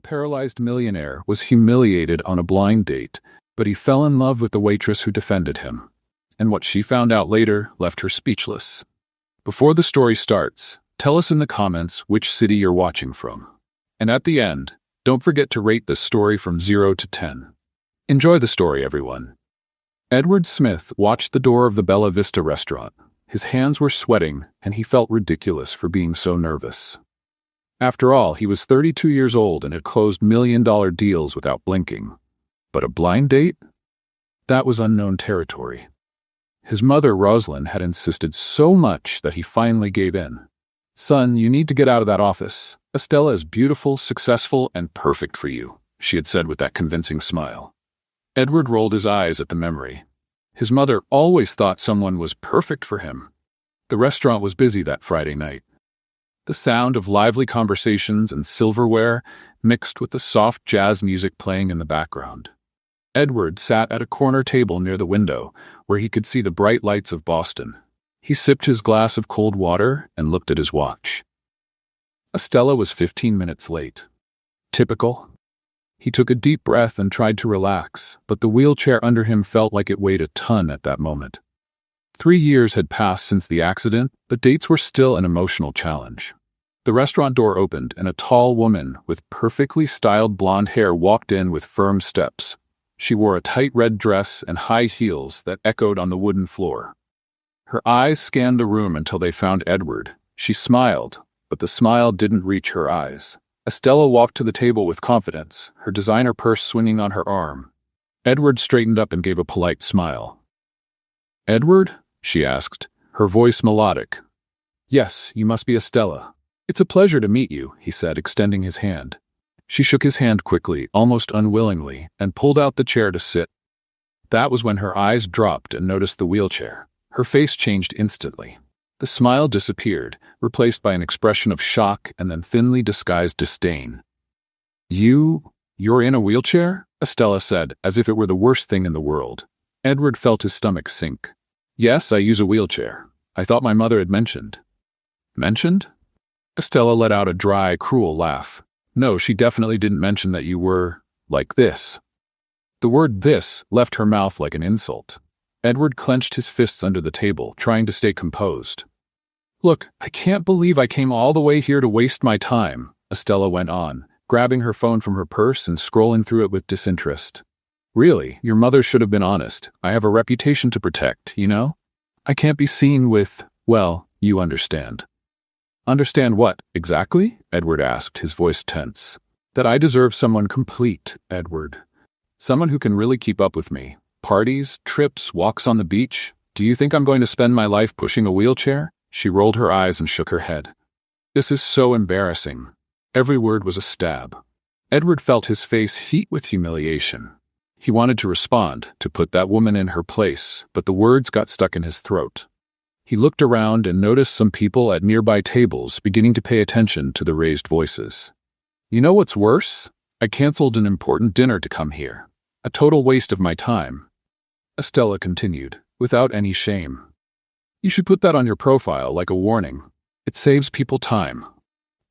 paralyzed millionaire was humiliated on a blind date, but he fell in love with the waitress who defended him. And what she found out later left her speechless. Before the story starts, tell us in the comments which city you're watching from. And at the end, don't forget to rate this story from 0 to 10. Enjoy the story, everyone. Edward Smith watched the door of the Bella Vista restaurant. His hands were sweating, and he felt ridiculous for being so nervous. After all, he was 32 years old and had closed million-dollar deals without blinking. But a blind date? That was unknown territory. His mother, Rosalind, had insisted so much that he finally gave in. "Son, you need to get out of that office. Estella is beautiful, successful, and perfect for you," she had said with that convincing smile. Edward rolled his eyes at the memory. His mother always thought someone was perfect for him. The restaurant was busy that Friday night. The sound of lively conversations and silverware mixed with the soft jazz music playing in the background. Edward sat at a corner table near the window, where he could see the bright lights of Boston. He sipped his glass of cold water and looked at his watch. Estella was 15 minutes late. Typical. He took a deep breath and tried to relax, but the wheelchair under him felt like it weighed a ton at that moment. 3 years had passed since the accident, but dates were still an emotional challenge. The restaurant door opened, and a tall woman with perfectly styled blonde hair walked in with firm steps. She wore a tight red dress and high heels that echoed on the wooden floor. Her eyes scanned the room until they found Edward. She smiled, but the smile didn't reach her eyes. Estella walked to the table with confidence, her designer purse swinging on her arm. Edward straightened up and gave a polite smile. "Edward?" she asked, her voice melodic. "Yes, you must be Estella. It's a pleasure to meet you," he said, extending his hand. She shook his hand quickly, almost unwillingly, and pulled out the chair to sit. That was when her eyes dropped and noticed the wheelchair. Her face changed instantly. The smile disappeared, replaced by an expression of shock and then thinly disguised disdain. You're in a wheelchair?" Estella said, as if it were the worst thing in the world. Edward felt his stomach sink. "Yes, I use a wheelchair. I thought my mother had mentioned." "Mentioned?" Estella let out a dry, cruel laugh. "No, she definitely didn't mention that you were like this." The word "this" left her mouth like an insult. Edward clenched his fists under the table, trying to stay composed. "Look, I can't believe I came all the way here to waste my time," Estella went on, grabbing her phone from her purse and scrolling through it with disinterest. "Really, your mother should have been honest. I have a reputation to protect, you know? I can't be seen with, well, you understand." "Understand what, exactly?" Edward asked, his voice tense. "That I deserve someone complete, Edward. Someone who can really keep up with me. Parties, trips, walks on the beach. Do you think I'm going to spend my life pushing a wheelchair?" She rolled her eyes and shook her head. "This is so embarrassing." Every word was a stab. Edward felt his face heat with humiliation. He wanted to respond, to put that woman in her place, but the words got stuck in his throat. He looked around and noticed some people at nearby tables beginning to pay attention to the raised voices. "You know what's worse? I canceled an important dinner to come here. A total waste of my time," Estella continued, without any shame. "You should put that on your profile like a warning. It saves people time."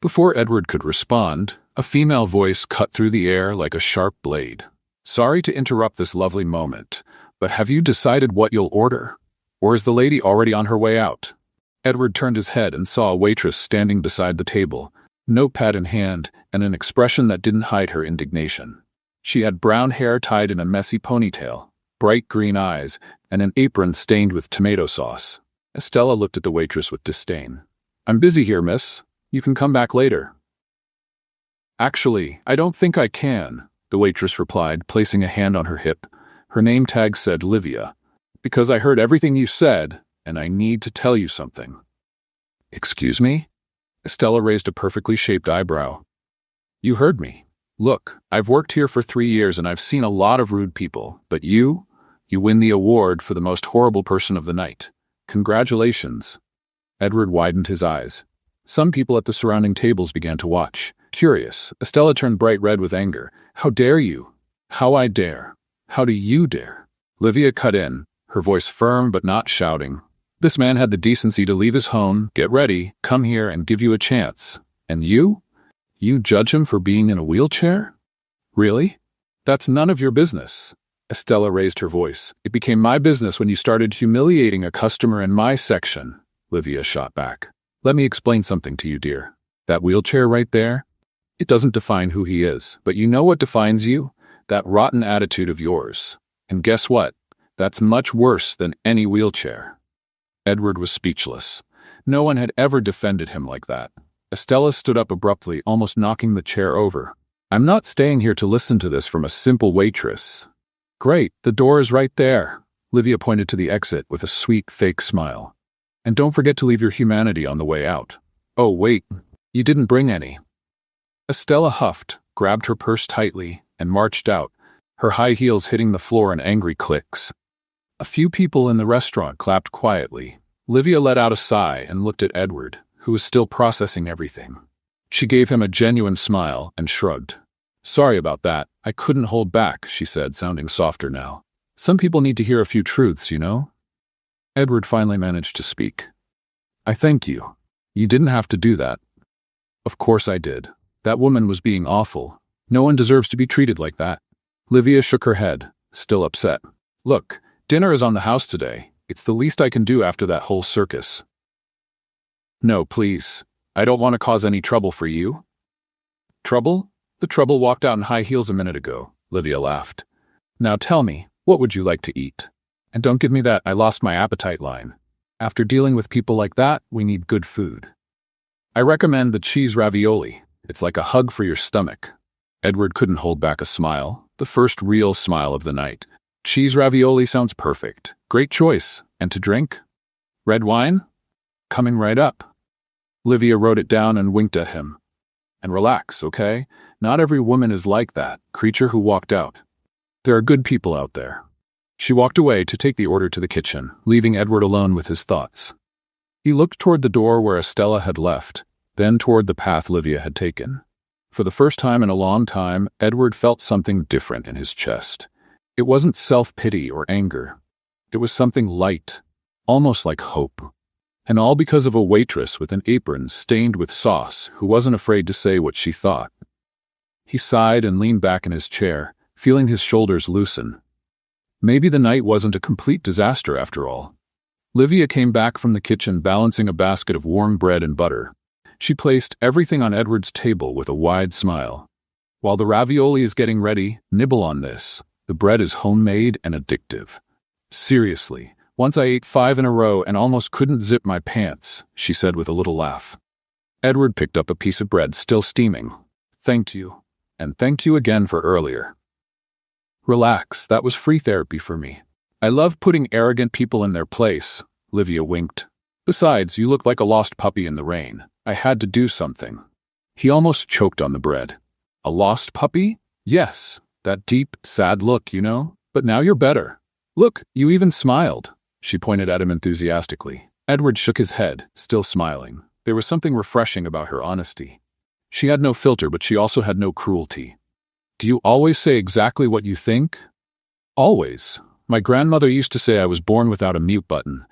Before Edward could respond, a female voice cut through the air like a sharp blade. "Sorry to interrupt this lovely moment, but have you decided what you'll order? Or is the lady already on her way out?" Edward turned his head and saw a waitress standing beside the table, notepad in hand, and an expression that didn't hide her indignation. She had brown hair tied in a messy ponytail, bright green eyes, and an apron stained with tomato sauce. Estella looked at the waitress with disdain. "I'm busy here, miss. You can come back later." "Actually, I don't think I can," the waitress replied, placing a hand on her hip. Her name tag said Livia. "Because I heard everything you said, and I need to tell you something." "Excuse me?" Estella raised a perfectly shaped eyebrow. "You heard me. Look, I've worked here for 3 years and I've seen a lot of rude people, but you win the award for the most horrible person of the night. Congratulations." Edward widened his eyes. Some people at the surrounding tables began to watch. Curious, Estella turned bright red with anger. "How dare you?" "How I dare? How do you dare?" Livia cut in, her voice firm but not shouting. "This man had the decency to leave his home, get ready, come here and give you a chance. And you? You judge him for being in a wheelchair? Really? That's none of your business. Estella raised her voice. It became my business when you started humiliating a customer in my section, Livia shot back. Let me explain something to you, dear. That wheelchair right there? It doesn't define who he is, but you know what defines you? That rotten attitude of yours. And guess what? That's much worse than any wheelchair. Edward was speechless. No one had ever defended him like that. Estella stood up abruptly, almost knocking the chair over. I'm not staying here to listen to this from a simple waitress. Great, the door is right there. Livia pointed to the exit with a sweet, fake smile. And don't forget to leave your humanity on the way out. Oh, wait, you didn't bring any. Estella huffed, grabbed her purse tightly, and marched out, her high heels hitting the floor in angry clicks. A few people in the restaurant clapped quietly. Livia let out a sigh and looked at Edward, who was still processing everything. She gave him a genuine smile and shrugged. Sorry about that. I couldn't hold back, she said, sounding softer now. Some people need to hear a few truths, you know? Edward finally managed to speak. I thank you. You didn't have to do that. Of course I did. That woman was being awful. No one deserves to be treated like that. Livia shook her head, still upset. Look, dinner is on the house today. It's the least I can do after that whole circus. No, please. I don't want to cause any trouble for you. Trouble? The trouble walked out in high heels a minute ago, Livia laughed. Now tell me, what would you like to eat? And don't give me that I lost my appetite line. After dealing with people like that, we need good food. I recommend the cheese ravioli. It's like a hug for your stomach. Edward couldn't hold back a smile, the first real smile of the night. Cheese ravioli sounds perfect. Great choice. And to drink? Red wine? Coming right up. Livia wrote it down and winked at him. And relax, okay? Not every woman is like that creature who walked out. There are good people out there. She walked away to take the order to the kitchen, leaving Edward alone with his thoughts. He looked toward the door where Estella had left, then toward the path Livia had taken. For the first time in a long time, Edward felt something different in his chest. It wasn't self-pity or anger. It was something light, almost like hope. And all because of a waitress with an apron stained with sauce who wasn't afraid to say what she thought. He sighed and leaned back in his chair, feeling his shoulders loosen. Maybe the night wasn't a complete disaster after all. Livia came back from the kitchen balancing a basket of warm bread and butter. She placed everything on Edward's table with a wide smile. While the ravioli is getting ready, nibble on this. The bread is homemade and addictive. Seriously, once I ate 5 in a row and almost couldn't zip my pants, she said with a little laugh. Edward picked up a piece of bread still steaming. Thank you. And thank you again for earlier. Relax, that was free therapy for me. I love putting arrogant people in their place, Livia winked. Besides, you look like a lost puppy in the rain. I had to do something. He almost choked on the bread. A lost puppy? Yes, that deep, sad look, you know? But now you're better. Look, you even smiled. She pointed at him enthusiastically. Edward shook his head, still smiling. There was something refreshing about her honesty. She had no filter, but she also had no cruelty. Do you always say exactly what you think? Always. My grandmother used to say I was born without a mute button.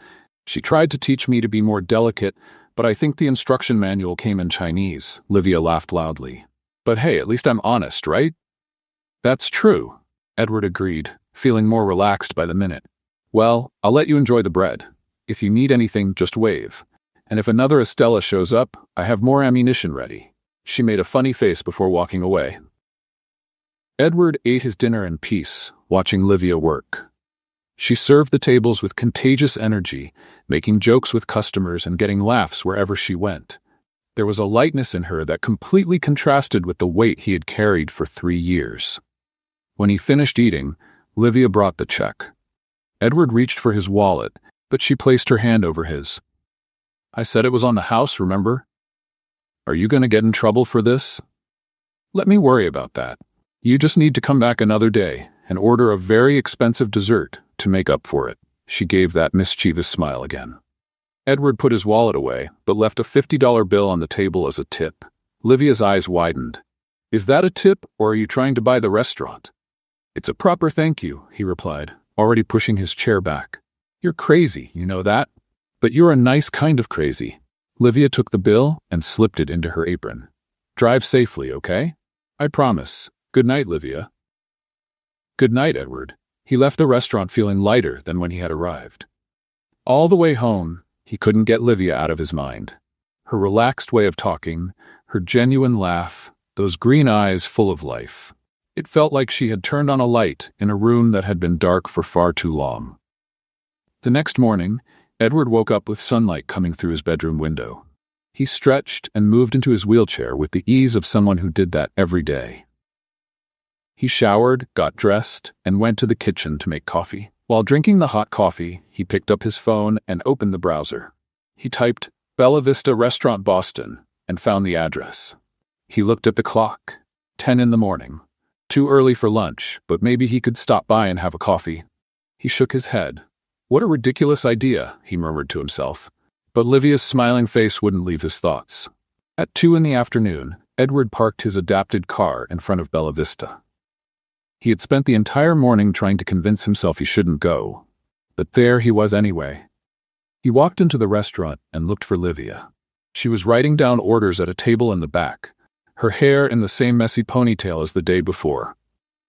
She tried to teach me to be more delicate, but I think the instruction manual came in Chinese. Livia laughed loudly. But hey, at least I'm honest, right? That's true, Edward agreed, feeling more relaxed by the minute. Well, I'll let you enjoy the bread. If you need anything, just wave. And if another Estella shows up, I have more ammunition ready. She made a funny face before walking away. Edward ate his dinner in peace, watching Livia work. She served the tables with contagious energy, making jokes with customers and getting laughs wherever she went. There was a lightness in her that completely contrasted with the weight he had carried for 3 years. When he finished eating, Livia brought the check. Edward reached for his wallet, but she placed her hand over his. I said it was on the house, remember? Are you going to get in trouble for this? Let me worry about that. You just need to come back another day and order a very expensive dessert to make up for it. She gave that mischievous smile again. Edward put his wallet away, but left a $50 bill on the table as a tip. Livia's eyes widened. Is that a tip, or are you trying to buy the restaurant? It's a proper thank you, he replied, already pushing his chair back. You're crazy, you know that? But you're a nice kind of crazy. Livia took the bill and slipped it into her apron. Drive safely, okay? I promise. Good night, Livia. Good night, Edward. He left the restaurant feeling lighter than when he had arrived. All the way home, he couldn't get Livia out of his mind. Her relaxed way of talking, her genuine laugh, those green eyes full of life. It felt like she had turned on a light in a room that had been dark for far too long. The next morning, Edward woke up with sunlight coming through his bedroom window. He stretched and moved into his wheelchair with the ease of someone who did that every day. He showered, got dressed, and went to the kitchen to make coffee. While drinking the hot coffee, he picked up his phone and opened the browser. He typed Bella Vista Restaurant, Boston, and found the address. He looked at the clock. 10 in the morning. Too early for lunch, but maybe he could stop by and have a coffee. He shook his head. What a ridiculous idea, he murmured to himself. But Livia's smiling face wouldn't leave his thoughts. At 2 in the afternoon, Edward parked his adapted car in front of Bella Vista. He had spent the entire morning trying to convince himself he shouldn't go, but there he was anyway. He walked into the restaurant and looked for Livia. She was writing down orders at a table in the back, her hair in the same messy ponytail as the day before.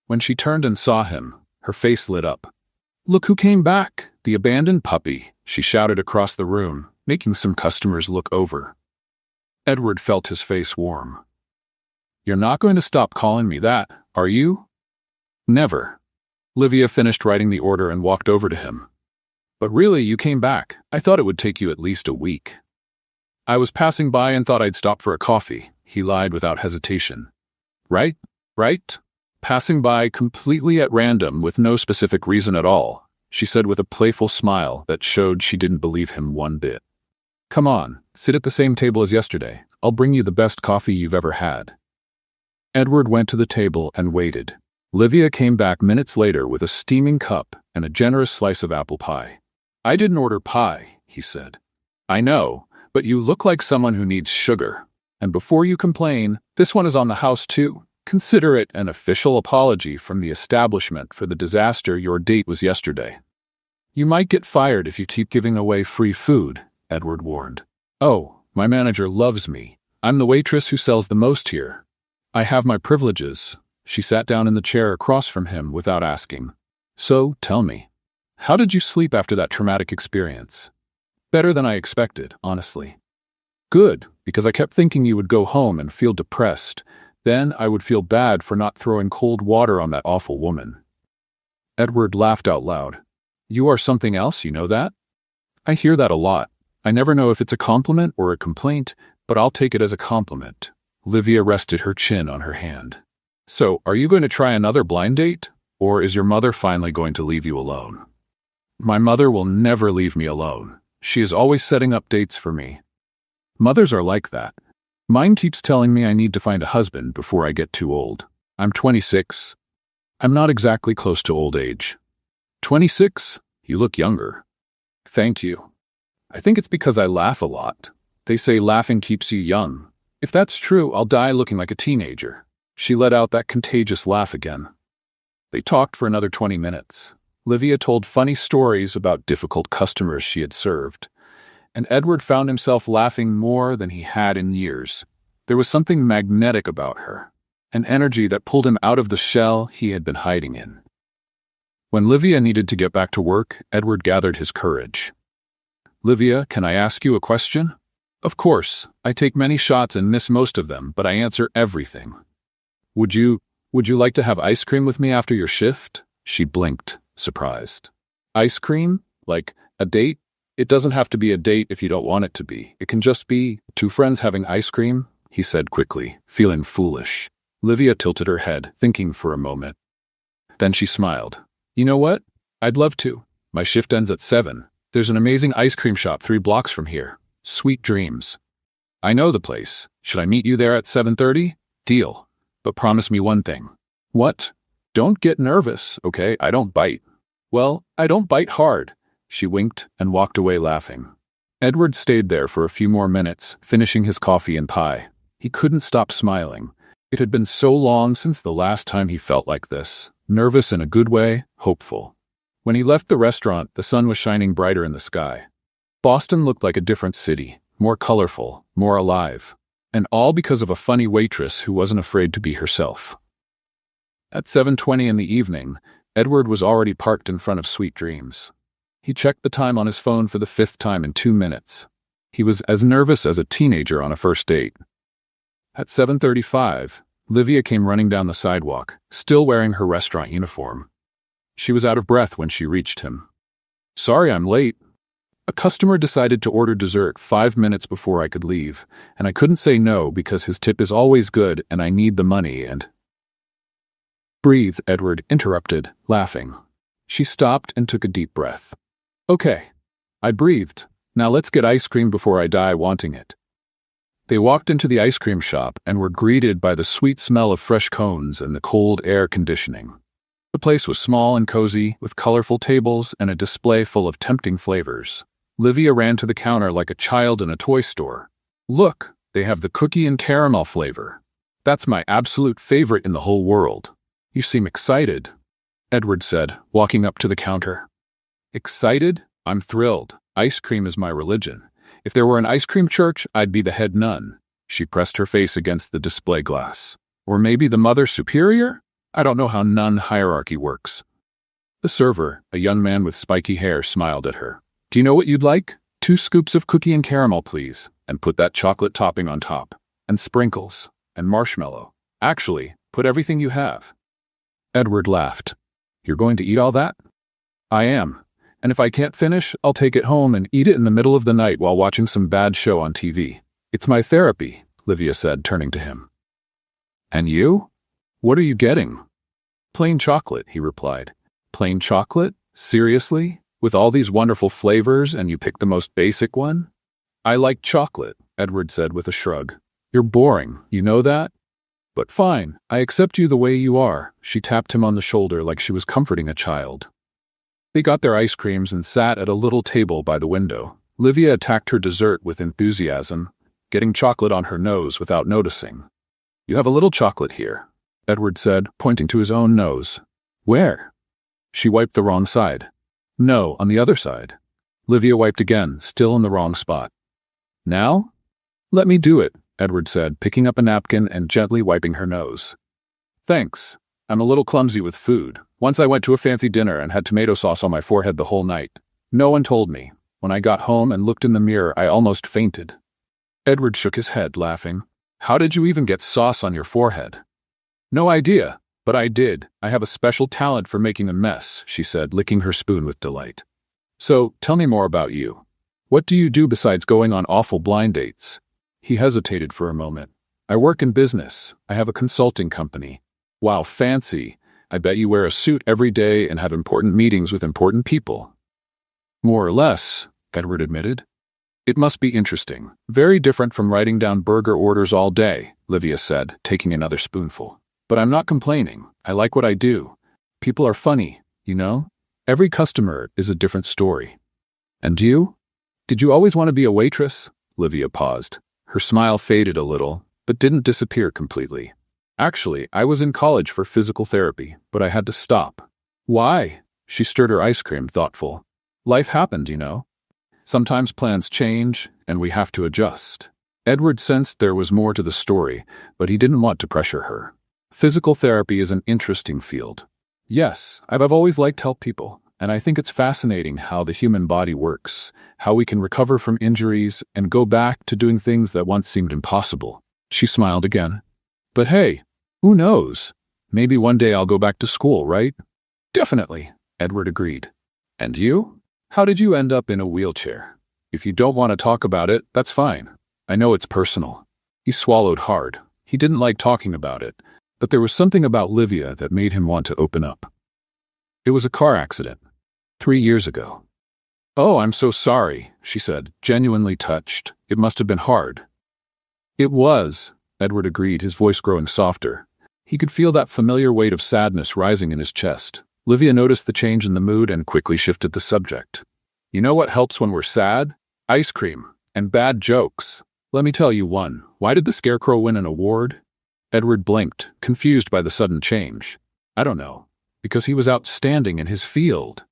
When she turned and saw him, her face lit up. "Look who came back, the abandoned puppy," she shouted across the room, making some customers look over. Edward felt his face warm. "You're not going to stop calling me that, are you?" "Never." Livia finished writing the order and walked over to him. "But really, you came back. I thought it would take you at least a week." "I was passing by and thought I'd stop for a coffee," he lied without hesitation. Right? Passing by completely at random with no specific reason at all," she said with a playful smile that showed she didn't believe him one bit. "Come on, sit at the same table as yesterday. I'll bring you the best coffee you've ever had." Edward went to the table and waited. Livia came back minutes later with a steaming cup and a generous slice of apple pie. "I didn't order pie," he said. "I know, but you look like someone who needs sugar. And before you complain, this one is on the house too. Consider it an official apology from the establishment for the disaster your date was yesterday." "You might get fired if you keep giving away free food," Edward warned. "Oh, my manager loves me. I'm the waitress who sells the most here. I have my privileges." She sat down in the chair across from him without asking. "So, tell me, how did you sleep after that traumatic experience?" "Better than I expected, honestly." "Good, because I kept thinking you would go home and feel depressed. Then I would feel bad for not throwing cold water on that awful woman." Edward laughed out loud. "You are something else, you know that?" "I hear that a lot. I never know if it's a compliment or a complaint, but I'll take it as a compliment." Livia rested her chin on her hand. "So, are you going to try another blind date? Or is your mother finally going to leave you alone?" "My mother will never leave me alone. She is always setting up dates for me. Mothers are like that. Mine keeps telling me I need to find a husband before I get too old. I'm 26. I'm not exactly close to old age." 26? You look younger." "Thank you. I think it's because I laugh a lot. They say laughing keeps you young. If that's true, I'll die looking like a teenager." She let out that contagious laugh again. They talked for another 20 minutes. Livia told funny stories about difficult customers she had served, and Edward found himself laughing more than he had in years. There was something magnetic about her, an energy that pulled him out of the shell he had been hiding in. When Livia needed to get back to work, Edward gathered his courage. "Livia, can I ask you a question?" "Of course. I take many shots and miss most of them, but I answer everything." Would you like to have ice cream with me after your shift?" She blinked, surprised. "Ice cream? Like a date? It doesn't have to be a date if you don't want it to be. It can just be two friends having ice cream," he said quickly, feeling foolish. Livia tilted her head, thinking for a moment. Then she smiled. "You know what? I'd love to. My shift ends at 7. There's an amazing ice cream shop 3 blocks from here. Sweet Dreams. I know the place. Should I meet you there at 7:30? Deal. But promise me one thing." "What?" "Don't get nervous, okay? I don't bite." "Well, I don't bite hard." She winked and walked away laughing. Edward stayed there for a few more minutes, finishing his coffee and pie. He couldn't stop smiling. It had been so long since the last time he felt like this. Nervous in a good way, hopeful. When he left the restaurant, the sun was shining brighter in the sky. Boston looked like a different city, more colorful, more alive. And all because of a funny waitress who wasn't afraid to be herself. At 7:20 in the evening, Edward was already parked in front of Sweet Dreams. He checked the time on his phone for the 5th time in 2 minutes. He was as nervous as a teenager on a first date. At 7:35, Livia came running down the sidewalk, still wearing her restaurant uniform. She was out of breath when she reached him. "Sorry I'm late. A customer decided to order dessert 5 minutes before I could leave, and I couldn't say no because his tip is always good and I need the money and—" "Breathe," Edward interrupted, laughing. She stopped and took a deep breath. "Okay." I breathed. "Now let's get ice cream before I die wanting it." They walked into the ice cream shop and were greeted by the sweet smell of fresh cones and the cold air conditioning. The place was small and cozy, with colorful tables and a display full of tempting flavors. Livia ran to the counter like a child in a toy store. "Look, they have the cookie and caramel flavor. That's my absolute favorite in the whole world." "You seem excited," Edward said, walking up to the counter. "Excited? I'm thrilled. Ice cream is my religion. If there were an ice cream church, I'd be the head nun." She pressed her face against the display glass. "Or maybe the Mother Superior? I don't know how nun hierarchy works." The server, a young man with spiky hair, smiled at her. "Do you know what you'd like? 2 scoops of cookie and caramel, please, and put that chocolate topping on top, and sprinkles, and marshmallow. Actually, put everything you have." Edward laughed. "You're going to eat all that?" "I am. And if I can't finish, I'll take it home and eat it in the middle of the night while watching some bad show on TV. It's my therapy," Livia said, turning to him. "And you? What are you getting?" "Plain chocolate," he replied. "Plain chocolate? Seriously? With all these wonderful flavors and you pick the most basic one?" "I like chocolate," Edward said with a shrug. "You're boring, you know that? But fine, I accept you the way you are." She tapped him on the shoulder like she was comforting a child. They got their ice creams and sat at a little table by the window. Livia attacked her dessert with enthusiasm, getting chocolate on her nose without noticing. "You have a little chocolate here," Edward said, pointing to his own nose. "Where?" She wiped the wrong side. "No, on the other side." Livia wiped again, still in the wrong spot. "Now?" "Let me do it," Edward said, picking up a napkin and gently wiping her nose. "Thanks. I'm a little clumsy with food. Once I went to a fancy dinner and had tomato sauce on my forehead the whole night. No one told me. When I got home and looked in the mirror, I almost fainted." Edward shook his head, laughing. "How did you even get sauce on your forehead?" "No idea, but I did. I have a special talent for making a mess," she said, licking her spoon with delight. "So, tell me more about you. What do you do besides going on awful blind dates?" He hesitated for a moment. "I work in business. I have a consulting company." "Wow, fancy. I bet you wear a suit every day and have important meetings with important people." "More or less," Edward admitted. "It must be interesting. Very different from writing down burger orders all day," Livia said, taking another spoonful. "But I'm not complaining. I like what I do. People are funny, you know? Every customer is a different story." "And you? Did you always want to be a waitress?" Livia paused. Her smile faded a little, but didn't disappear completely. "Actually, I was in college for physical therapy, but I had to stop." "Why?" She stirred her ice cream, thoughtful. "Life happened, you know. Sometimes plans change, and we have to adjust." Edward sensed there was more to the story, but he didn't want to pressure her. "Physical therapy is an interesting field." "Yes, I've always liked to help people, and I think it's fascinating how the human body works, how we can recover from injuries and go back to doing things that once seemed impossible." She smiled again. "But hey, who knows? Maybe one day I'll go back to school, right?" "Definitely," Edward agreed. "And you? How did you end up in a wheelchair? If you don't want to talk about it, that's fine. I know it's personal." He swallowed hard. He didn't like talking about it, but there was something about Livia that made him want to open up. "It was a car accident. 3 years ago." "Oh, I'm so sorry," she said, genuinely touched. "It must have been hard." "It was," Edward agreed, his voice growing softer. He could feel that familiar weight of sadness rising in his chest. Livia noticed the change in the mood and quickly shifted the subject. "You know what helps when we're sad? Ice cream. And bad jokes. Let me tell you one. Why did the Scarecrow win an award?" Edward blinked, confused by the sudden change. "I don't know. Because he was outstanding in his field."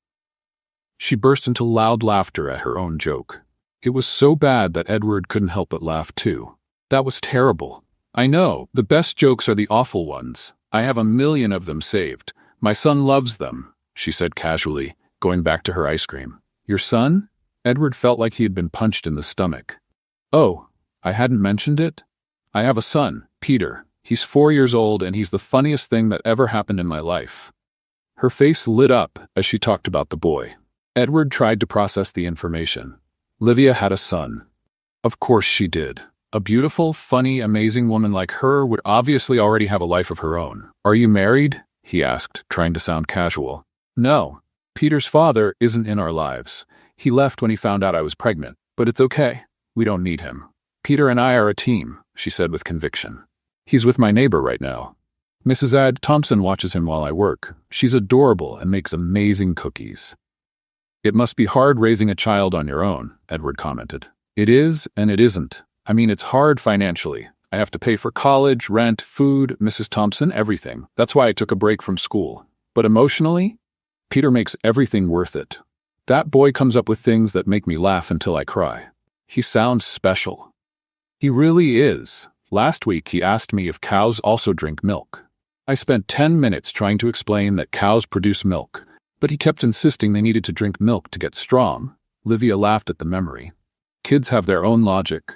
She burst into loud laughter at her own joke. It was so bad that Edward couldn't help but laugh too. That was terrible. I know, the best jokes are the awful ones. I have 1,000,000 of them saved. My son loves them, she said casually, going back to her ice cream. Your son? Edward felt like he had been punched in the stomach. Oh, I hadn't mentioned it? I have a son, Peter. He's 4 years old and he's the funniest thing that ever happened in my life. Her face lit up as she talked about the boy. Edward tried to process the information. Livia had a son. Of course she did. A beautiful, funny, amazing woman like her would obviously already have a life of her own. Are you married? He asked, trying to sound casual. No. Peter's father isn't in our lives. He left when he found out I was pregnant, but it's okay. We don't need him. Peter and I are a team, she said with conviction. He's with my neighbor right now. Mrs. Ad Thompson watches him while I work. She's adorable and makes amazing cookies. It must be hard raising a child on your own, Edward commented. It is, and it isn't. I mean, it's hard financially. I have to pay for college, rent, food, Mrs. Thompson, everything. That's why I took a break from school. But emotionally, Peter makes everything worth it. That boy comes up with things that make me laugh until I cry. He sounds special. He really is. Last week he asked me if cows also drink milk. I spent 10 minutes trying to explain that cows produce milk, but he kept insisting they needed to drink milk to get strong. Livia laughed at the memory. Kids have their own logic.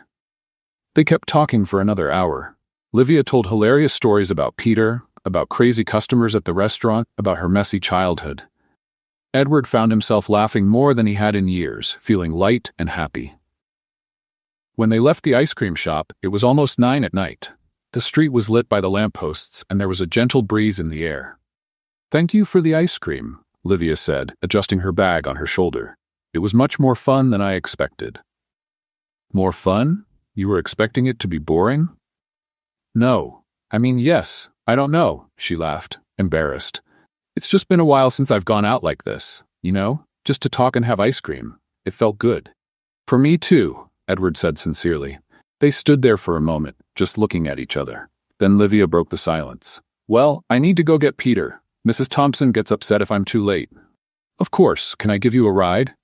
They kept talking for another hour. Livia told hilarious stories about Peter, about crazy customers at the restaurant, about her messy childhood. Edward found himself laughing more than he had in years, feeling light and happy. When they left the ice cream shop, it was almost 9 at night. The street was lit by the lampposts, and there was a gentle breeze in the air. Thank you for the ice cream, Livia said, adjusting her bag on her shoulder. It was much more fun than I expected. More fun? You were expecting it to be boring? No. I mean, yes. I don't know, she laughed, embarrassed. It's just been a while since I've gone out like this, just to talk and have ice cream. It felt good. For me too, Edward said sincerely. They stood there for a moment, just looking at each other. Then Livia broke the silence. Well, I need to go get Peter. Mrs. Thompson gets upset if I'm too late. Of course, can I give you a ride?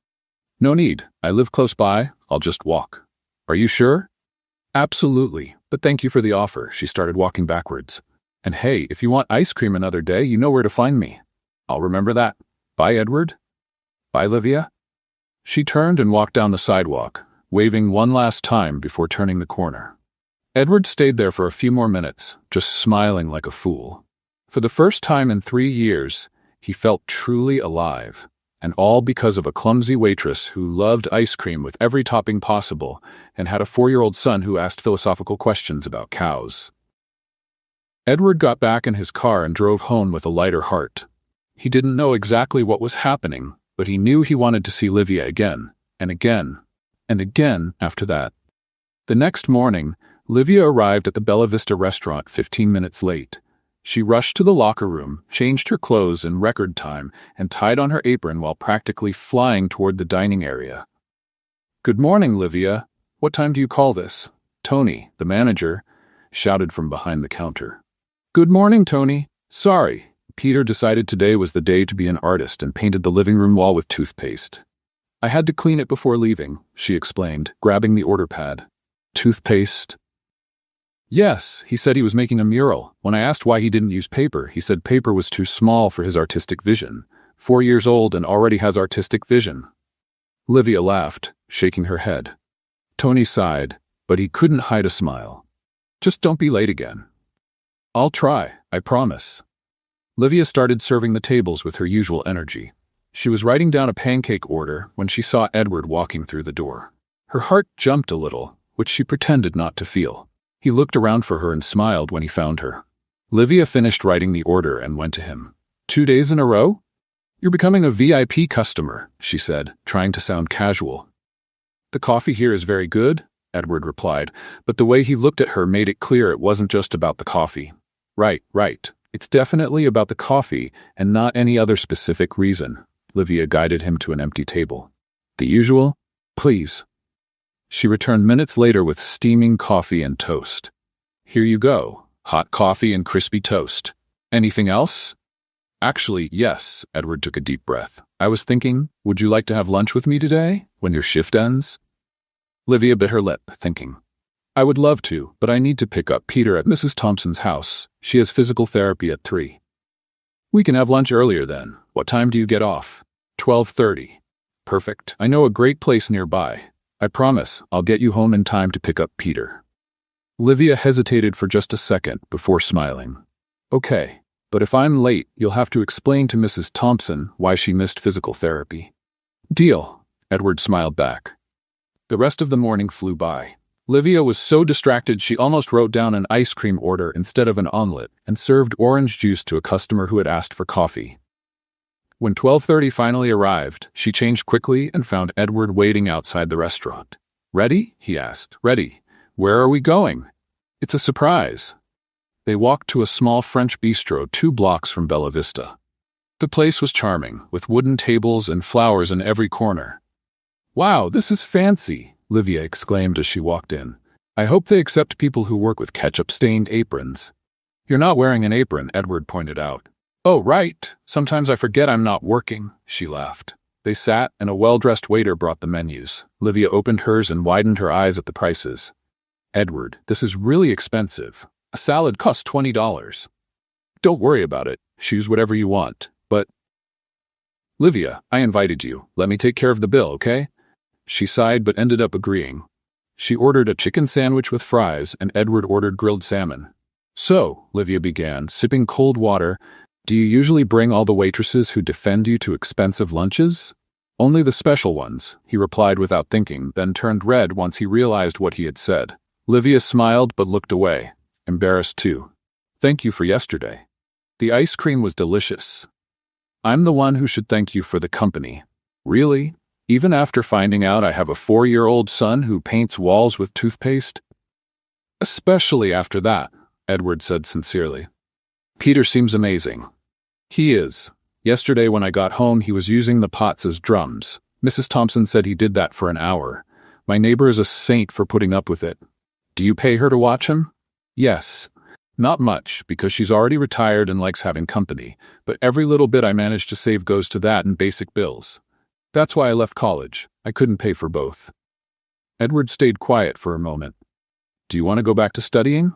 No need. I live close by. I'll just walk. Are you sure? Absolutely, but thank you for the offer. She started walking backwards. And hey, if you want ice cream another day, you know where to find me. I'll remember that. Bye, Edward. Bye, Livia. She turned and walked down the sidewalk, waving one last time before turning the corner. Edward stayed there for a few more minutes, just smiling like a fool. For the first time in 3 years, he felt truly alive, and all because of a clumsy waitress who loved ice cream with every topping possible and had a 4-year-old son who asked philosophical questions about cows. Edward got back in his car and drove home with a lighter heart. He didn't know exactly what was happening, but he knew he wanted to see Livia again, and again, and again after that. The next morning, Livia arrived at the Bella Vista restaurant 15 minutes late. She rushed to the locker room, changed her clothes in record time, and tied on her apron while practically flying toward the dining area. Good morning, Livia. What time do you call this? Tony, the manager, shouted from behind the counter. Good morning, Tony. Sorry. Peter decided today was the day to be an artist and painted the living room wall with toothpaste. I had to clean it before leaving, she explained, grabbing the order pad. Toothpaste? Yes, he said he was making a mural. When I asked why he didn't use paper, he said paper was too small for his artistic vision. 4 years old and already has artistic vision. Livia laughed, shaking her head. Tony sighed, but he couldn't hide a smile. Just don't be late again. I'll try, I promise. Livia started serving the tables with her usual energy. She was writing down a pancake order when she saw Edward walking through the door. Her heart jumped a little, which she pretended not to feel. He looked around for her and smiled when he found her. Livia finished writing the order and went to him. 2 days in a row? You're becoming a VIP customer, she said, trying to sound casual. The coffee here is very good, Edward replied, but the way he looked at her made it clear it wasn't just about the coffee. Right. It's definitely about the coffee and not any other specific reason. Livia guided him to an empty table. The usual? Please. She returned minutes later with steaming coffee and toast. Here you go. Hot coffee and crispy toast. Anything else? Actually, yes, Edward took a deep breath. I was thinking, would you like to have lunch with me today, when your shift ends? Livia bit her lip, thinking. I would love to, but I need to pick up Peter at Mrs. Thompson's house. She has physical therapy at 3. We can have lunch earlier then. What time do you get off? 12:30. Perfect. I know a great place nearby. I promise I'll get you home in time to pick up Peter. Livia hesitated for just a second before smiling. Okay, but if I'm late, you'll have to explain to Mrs. Thompson why she missed physical therapy. Deal, Edward smiled back. The rest of the morning flew by. Livia was so distracted she almost wrote down an ice cream order instead of an omelet and served orange juice to a customer who had asked for coffee. When 12:30 finally arrived, she changed quickly and found Edward waiting outside the restaurant. Ready? He asked. Ready. Where are we going? It's a surprise. They walked to a small French bistro 2 blocks from Bella Vista. The place was charming, with wooden tables and flowers in every corner. Wow, this is fancy, Livia exclaimed as she walked in. I hope they accept people who work with ketchup-stained aprons. You're not wearing an apron, Edward pointed out. Oh, right. Sometimes I forget I'm not working, she laughed. They sat, and a well-dressed waiter brought the menus. Livia opened hers and widened her eyes at the prices. Edward, this is really expensive. A salad costs $20. Don't worry about it. Choose whatever you want. But, Livia, I invited you. Let me take care of the bill, okay? She sighed but ended up agreeing. She ordered a chicken sandwich with fries, and Edward ordered grilled salmon. So, Livia began, sipping cold water, do you usually bring all the waitresses who defend you to expensive lunches? Only the special ones, he replied without thinking, then turned red once he realized what he had said. Livia smiled but looked away, embarrassed too. Thank you for yesterday. The ice cream was delicious. I'm the one who should thank you for the company. Really? Even after finding out I have a 4-year-old son who paints walls with toothpaste? Especially after that, Edward said sincerely. Peter seems amazing. He is. Yesterday when I got home he was using the pots as drums. Mrs. Thompson said he did that for an hour. My neighbor is a saint for putting up with it. Do you pay her to watch him? Yes. Not much, because she's already retired and likes having company, but every little bit I manage to save goes to that and basic bills. That's why I left college. I couldn't pay for both. Edward stayed quiet for a moment. Do you want to go back to studying?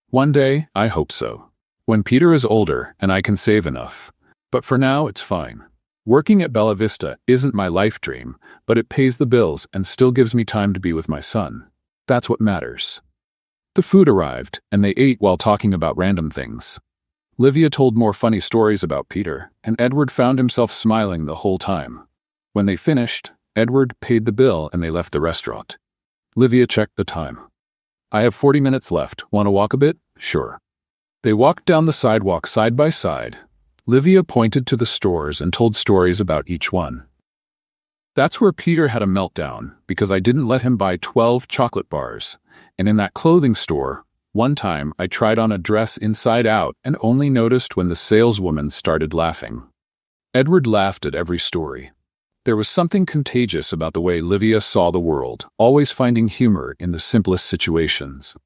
One day, I hope so. When Peter is older and I can save enough. But for now, it's fine. Working at Bella Vista isn't my life dream, but it pays the bills and still gives me time to be with my son. That's what matters. The food arrived, and they ate while talking about random things. Livia told more funny stories about Peter, and Edward found himself smiling the whole time. When they finished, Edward paid the bill and they left the restaurant. Livia checked the time. I have 40 minutes left. Want to walk a bit? Sure. They walked down the sidewalk side by side. Livia pointed to the stores and told stories about each one. That's where Peter had a meltdown, because I didn't let him buy 12 chocolate bars. And in that clothing store, one time I tried on a dress inside out and only noticed when the saleswoman started laughing. Edward laughed at every story. There was something contagious about the way Livia saw the world, always finding humor in the simplest situations.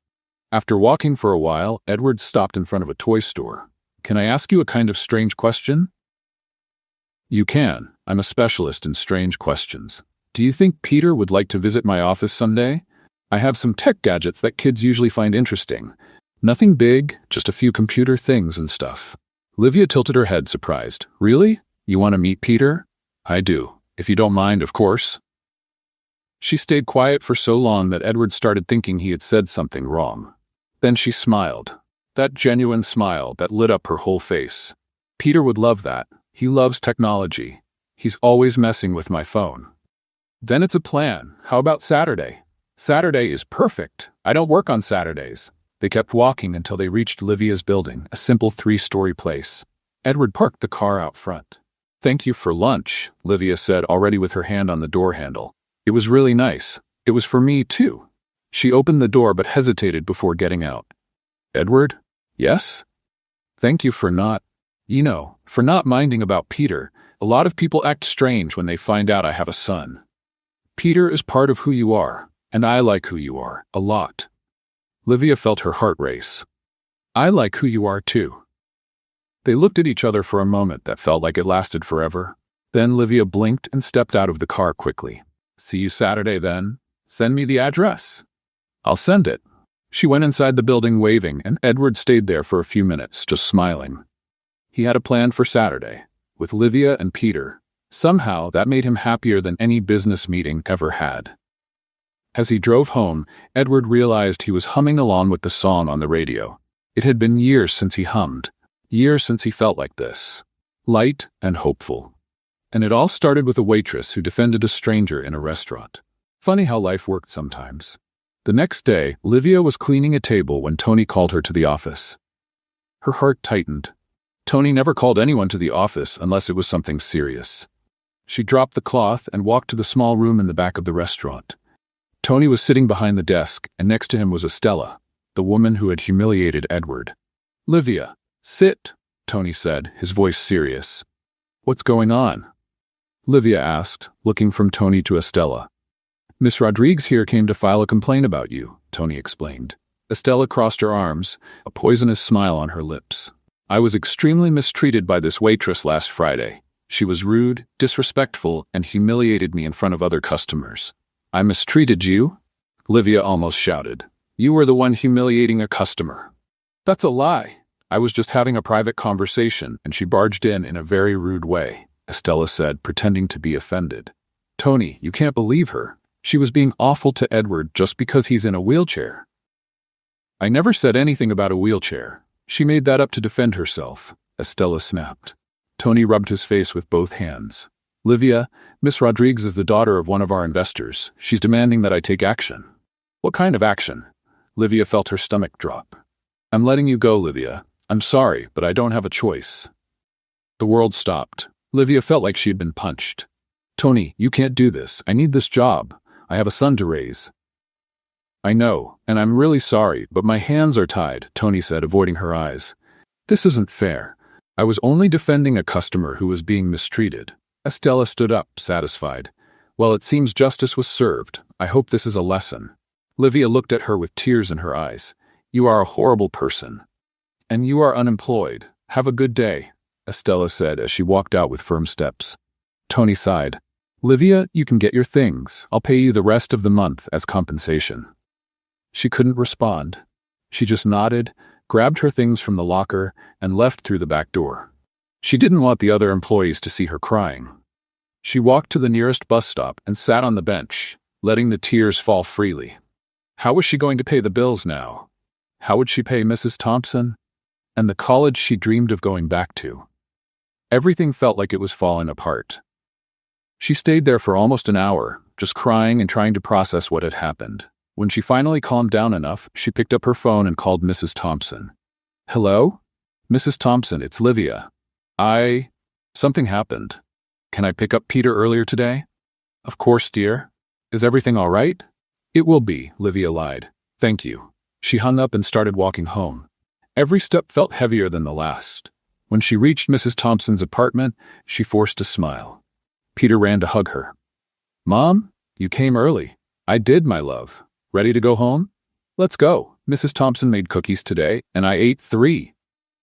After walking for a while, Edward stopped in front of a toy store. Can I ask you a kind of strange question? You can. I'm a specialist in strange questions. Do you think Peter would like to visit my office someday? I have some tech gadgets that kids usually find interesting. Nothing big, just a few computer things and stuff. Livia tilted her head, surprised. Really? You want to meet Peter? I do. If you don't mind, of course. She stayed quiet for so long that Edward started thinking he had said something wrong. Then she smiled. That genuine smile that lit up her whole face. Peter would love that. He loves technology. He's always messing with my phone. Then it's a plan. How about Saturday? Saturday is perfect. I don't work on Saturdays. They kept walking until they reached Livia's building, a simple 3-story place. Edward parked the car out front. Thank you for lunch, Livia said, already with her hand on the door handle. It was really nice. It was for me, too. She opened the door but hesitated before getting out. Edward? Yes? Thank you for not minding about Peter. A lot of people act strange when they find out I have a son. Peter is part of who you are, and I like who you are, a lot. Livia felt her heart race. I like who you are, too. They looked at each other for a moment that felt like it lasted forever. Then Livia blinked and stepped out of the car quickly. See you Saturday, then. Send me the address. I'll send it. She went inside the building waving, and Edward stayed there for a few minutes, just smiling. He had a plan for Saturday, with Livia and Peter. Somehow, that made him happier than any business meeting ever had. As he drove home, Edward realized he was humming along with the song on the radio. It had been years since he hummed, years since he felt like this, light and hopeful. And it all started with a waitress who defended a stranger in a restaurant. Funny how life worked sometimes. The next day, Livia was cleaning a table when Tony called her to the office. Her heart tightened. Tony never called anyone to the office unless it was something serious. She dropped the cloth and walked to the small room in the back of the restaurant. Tony was sitting behind the desk, and next to him was Estella, the woman who had humiliated Edward. "Livia, sit," Tony said, his voice serious. "What's going on?" Livia asked, looking from Tony to Estella. "Miss Rodriguez here came to file a complaint about you," Tony explained. Estella crossed her arms, a poisonous smile on her lips. "I was extremely mistreated by this waitress last Friday. She was rude, disrespectful, and humiliated me in front of other customers." "I mistreated you?" Livia almost shouted. "You were the one humiliating a customer." "That's a lie. I was just having a private conversation, and she barged in a very rude way," Estella said, pretending to be offended. "Tony, you can't believe her. She was being awful to Edward just because he's in a wheelchair." "I never said anything about a wheelchair. She made that up to defend herself," Estella snapped. Tony rubbed his face with both hands. "Livia, Miss Rodriguez is the daughter of one of our investors. She's demanding that I take action." "What kind of action?" Livia felt her stomach drop. "I'm letting you go, Livia. I'm sorry, but I don't have a choice." The world stopped. Livia felt like she had been punched. "Tony, you can't do this. I need this job. I have a son to raise." "I know, and I'm really sorry, but my hands are tied," Tony said, avoiding her eyes. "This isn't fair. I was only defending a customer who was being mistreated." Estella stood up, satisfied. "Well, it seems justice was served. I hope this is a lesson." Livia looked at her with tears in her eyes. "You are a horrible person. And you are unemployed. Have a good day," Estella said as she walked out with firm steps. Tony sighed. "Livia, you can get your things. I'll pay you the rest of the month as compensation." She couldn't respond. She just nodded, grabbed her things from the locker, and left through the back door. She didn't want the other employees to see her crying. She walked to the nearest bus stop and sat on the bench, letting the tears fall freely. How was she going to pay the bills now? How would she pay Mrs. Thompson? And the college she dreamed of going back to? Everything felt like it was falling apart. She stayed there for almost an hour, just crying and trying to process what had happened. When she finally calmed down enough, she picked up her phone and called Mrs. Thompson. "Hello? Mrs. Thompson, it's Livia. Something happened. Can I pick up Peter earlier today?" "Of course, dear. Is everything all right?" "It will be," Livia lied. "Thank you." She hung up and started walking home. Every step felt heavier than the last. When she reached Mrs. Thompson's apartment, she forced a smile. Peter ran to hug her. "Mom, you came early." "I did, my love. Ready to go home?" "Let's go. Mrs. Thompson made cookies today, and I ate 3.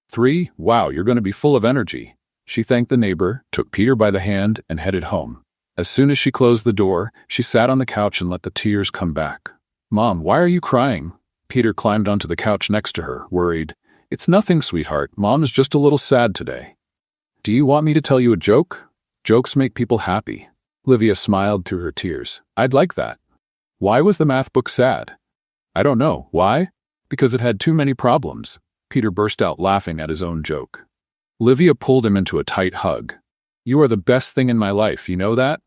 3? Wow, you're going to be full of energy." She thanked the neighbor, took Peter by the hand, and headed home. As soon as she closed the door, she sat on the couch and let the tears come back. "Mom, why are you crying?" Peter climbed onto the couch next to her, worried. "It's nothing, sweetheart. Mom is just a little sad today." "Do you want me to tell you a joke? Jokes make people happy." Livia smiled through her tears. "I'd like that." "Why was the math book sad?" "I don't know. Why?" "Because it had too many problems." Peter burst out laughing at his own joke. Livia pulled him into a tight hug. "You are the best thing in my life, you know that?"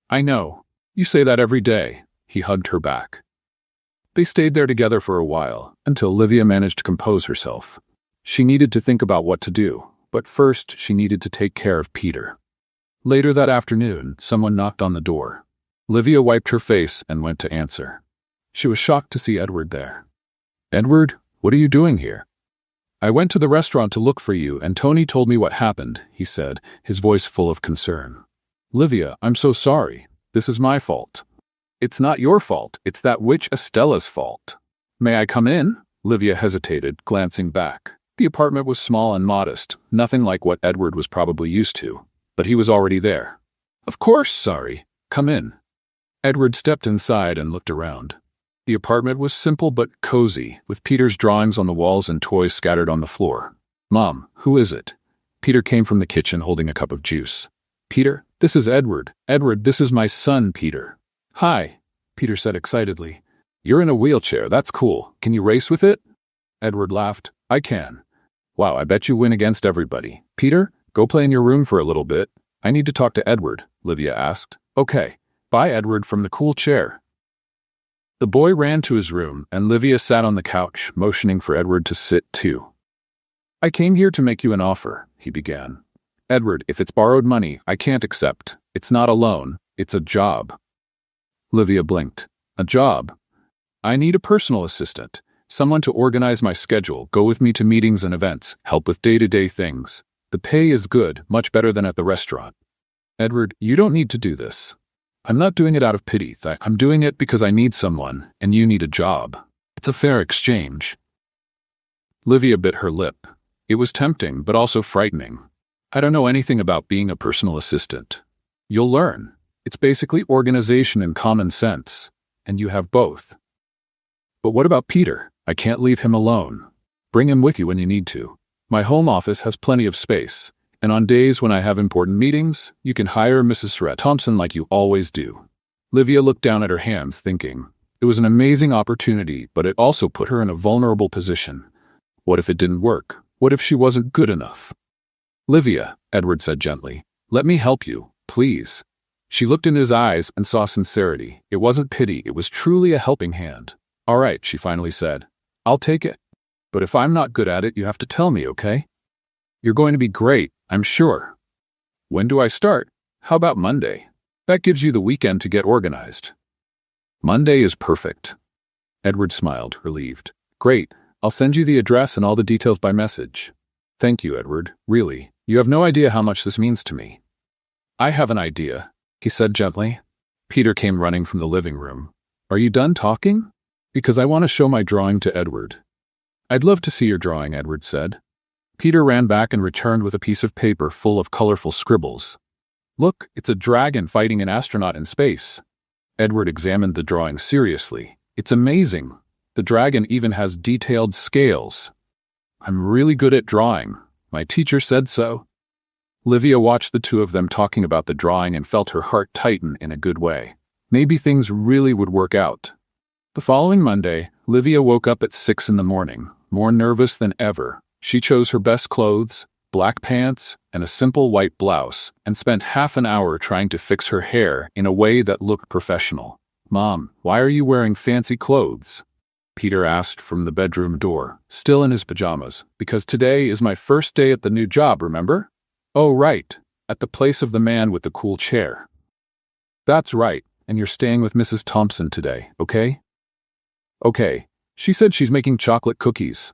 "I know. You say that every day." He hugged her back. They stayed there together for a while, until Livia managed to compose herself. She needed to think about what to do, but first she needed to take care of Peter. Later that afternoon, someone knocked on the door. Livia wiped her face and went to answer. She was shocked to see Edward there. "Edward, what are you doing here?" "I went to the restaurant to look for you, and Tony told me what happened," he said, his voice full of concern. "Livia, I'm so sorry. This is my fault." "It's not your fault. It's that witch Estella's fault." "May I come in?" Livia hesitated, glancing back. The apartment was small and modest, nothing like what Edward was probably used to, but he was already there. "Of course, sorry. Come in." Edward stepped inside and looked around. The apartment was simple but cozy, with Peter's drawings on the walls and toys scattered on the floor. "Mom, who is it?" Peter came from the kitchen holding a cup of juice. "Peter, this is Edward. Edward, this is my son, Peter." "Hi," Peter said excitedly. "You're in a wheelchair, that's cool. Can you race with it?" Edward laughed. "I can." "Wow, I bet you win against everybody." "Peter, go play in your room for a little bit. I need to talk to Edward," Livia asked. "Okay. Bye, Edward, from the cool chair." The boy ran to his room, and Livia sat on the couch, motioning for Edward to sit too. "I came here to make you an offer," he began. "Edward, if it's borrowed money, I can't accept. It's not a loan, it's a job." Livia blinked. "A job? I need a personal assistant. Someone to organize my schedule, go with me to meetings and events, help with day-to-day things. The pay is good, much better than at the restaurant." "Edward, you don't need to do this. I'm not doing it out of pity. I'm doing it because I need someone, and you need a job. It's a fair exchange." Livia bit her lip. It was tempting, but also frightening. "I don't know anything about being a personal assistant." "You'll learn. It's basically organization and common sense, and you have both." "But what about Peter? I can't leave him alone." "Bring him with you when you need to. My home office has plenty of space. And on days when I have important meetings, you can hire Mrs. Surratt Thompson like you always do." Livia looked down at her hands, thinking. It was an amazing opportunity, but it also put her in a vulnerable position. What if it didn't work? What if she wasn't good enough? "Livia," Edward said gently, "let me help you, please." She looked in his eyes and saw sincerity. It wasn't pity, it was truly a helping hand. "All right," she finally said. "I'll take it. But if I'm not good at it, you have to tell me, okay? You're going to be great, I'm sure." "When do I start? How about Monday? That gives you the weekend to get organized." "Monday is perfect." Edward smiled, relieved. "Great, I'll send you the address and all the details by message." "Thank you, Edward, really. You have no idea how much this means to me." "I have an idea," he said gently. Peter came running from the living room. "Are you done talking? Because I want to show my drawing to Edward." "I'd love to see your drawing," Edward said. Peter ran back and returned with a piece of paper full of colorful scribbles. "Look, it's a dragon fighting an astronaut in space." Edward examined the drawing seriously. "It's amazing. The dragon even has detailed scales. I'm really good at drawing. My teacher said so." Livia watched the two of them talking about the drawing and felt her heart tighten in a good way. Maybe things really would work out. The following Monday, Livia woke up at 6 in the morning, more nervous than ever. She chose her best clothes, black pants, and a simple white blouse, and spent half an hour trying to fix her hair in a way that looked professional. "Mom, why are you wearing fancy clothes?" Peter asked from the bedroom door, still in his pajamas. "Because today is my first day at the new job, remember?" "Oh, right, at the place of the man with the cool chair." "That's right, and you're staying with Mrs. Thompson today, okay?" "Okay. She said she's making chocolate cookies."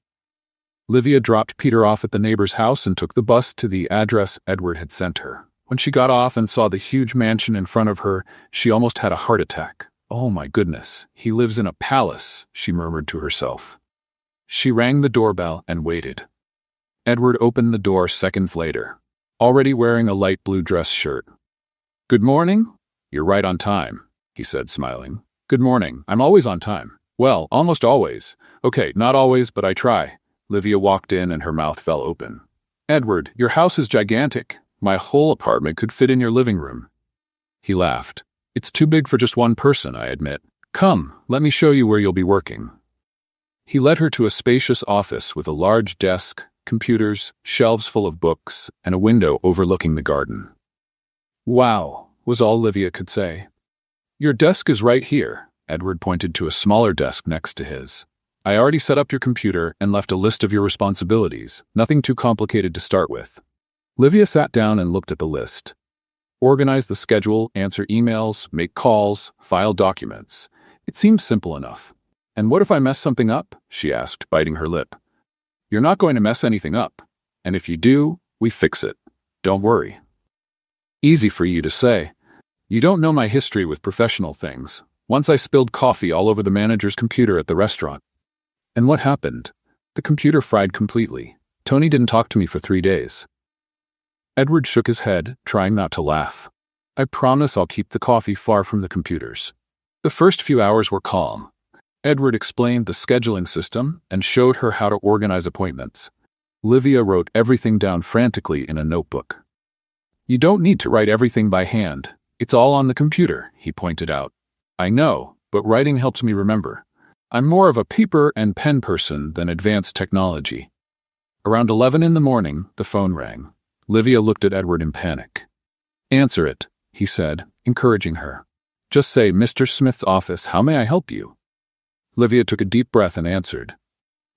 Livia dropped Peter off at the neighbor's house and took the bus to the address Edward had sent her. When she got off and saw the huge mansion in front of her, she almost had a heart attack. "Oh my goodness, he lives in a palace," she murmured to herself. She rang the doorbell and waited. Edward opened the door seconds later, already wearing a light blue dress shirt. "Good morning. You're right on time," he said, smiling. "Good morning. I'm always on time. Well, almost always. Okay, not always, but I try." Livia walked in and her mouth fell open. "Edward, your house is gigantic. My whole apartment could fit in your living room." He laughed. "It's too big for just one person, I admit. Come, let me show you where you'll be working." He led her to a spacious office with a large desk, computers, shelves full of books, and a window overlooking the garden. "Wow," was all Livia could say. "Your desk is right here," Edward pointed to a smaller desk next to his. "I already set up your computer and left a list of your responsibilities, nothing too complicated to start with." Livia sat down and looked at the list. Organize the schedule, answer emails, make calls, file documents. It seemed simple enough. "And what if I mess something up?" she asked, biting her lip. "You're not going to mess anything up. And if you do, we fix it. Don't worry." "Easy for you to say. You don't know my history with professional things. Once I spilled coffee all over the manager's computer at the restaurant. And what happened? The computer fried completely. Tony didn't talk to me for 3 days." Edward shook his head, trying not to laugh. "I promise I'll keep the coffee far from the computers." The first few hours were calm. Edward explained the scheduling system and showed her how to organize appointments. Livia wrote everything down frantically in a notebook. You don't need to write everything by hand. It's all on the computer, he pointed out. I know, but writing helps me remember. I'm more of a paper and pen person than advanced technology. Around 11 in the morning, the phone rang. Livia looked at Edward in panic. Answer it, he said, encouraging her. Just say, Mr. Smith's office, how may I help you? Livia took a deep breath and answered.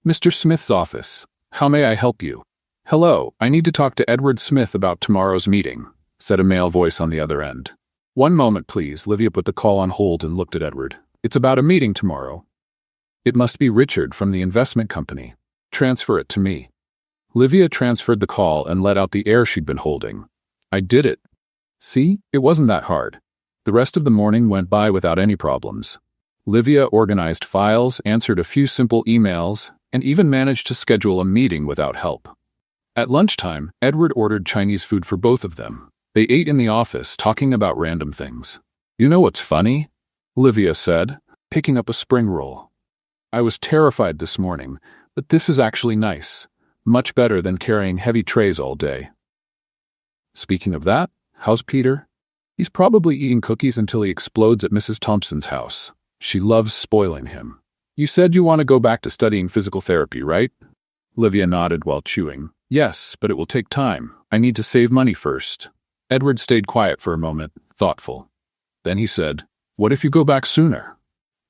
Mr. Smith's office, how may I help you? Hello, I need to talk to Edward Smith about tomorrow's meeting, said a male voice on the other end. One moment, please. Livia put the call on hold and looked at Edward. It's about a meeting tomorrow. It must be Richard from the investment company. Transfer it to me. Livia transferred the call and let out the air she'd been holding. I did it. See, it wasn't that hard. The rest of the morning went by without any problems. Livia organized files, answered a few simple emails, and even managed to schedule a meeting without help. At lunchtime, Edward ordered Chinese food for both of them. They ate in the office, talking about random things. You know what's funny? Livia said, picking up a spring roll. I was terrified this morning, but this is actually nice. Much better than carrying heavy trays all day. Speaking of that, how's Peter? He's probably eating cookies until he explodes at Mrs. Thompson's house. She loves spoiling him. You said you want to go back to studying physical therapy, right? Livia nodded while chewing. Yes, but it will take time. I need to save money first. Edward stayed quiet for a moment, thoughtful. Then he said, What if you go back sooner?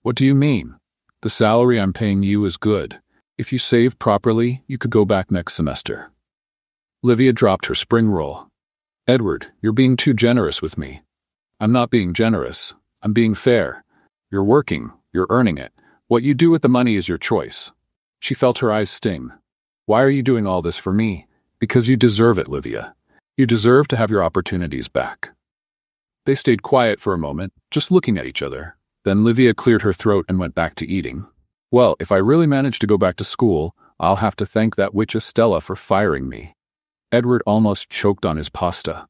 What do you mean? The salary I'm paying you is good. If you save properly, you could go back next semester. Livia dropped her spring roll. Edward, you're being too generous with me. I'm not being generous. I'm being fair. You're working. You're earning it. What you do with the money is your choice. She felt her eyes sting. Why are you doing all this for me? Because you deserve it, Livia. You deserve to have your opportunities back. They stayed quiet for a moment, just looking at each other. Then Livia cleared her throat and went back to eating. Well, if I really manage to go back to school, I'll have to thank that witch Estella for firing me. Edward almost choked on his pasta.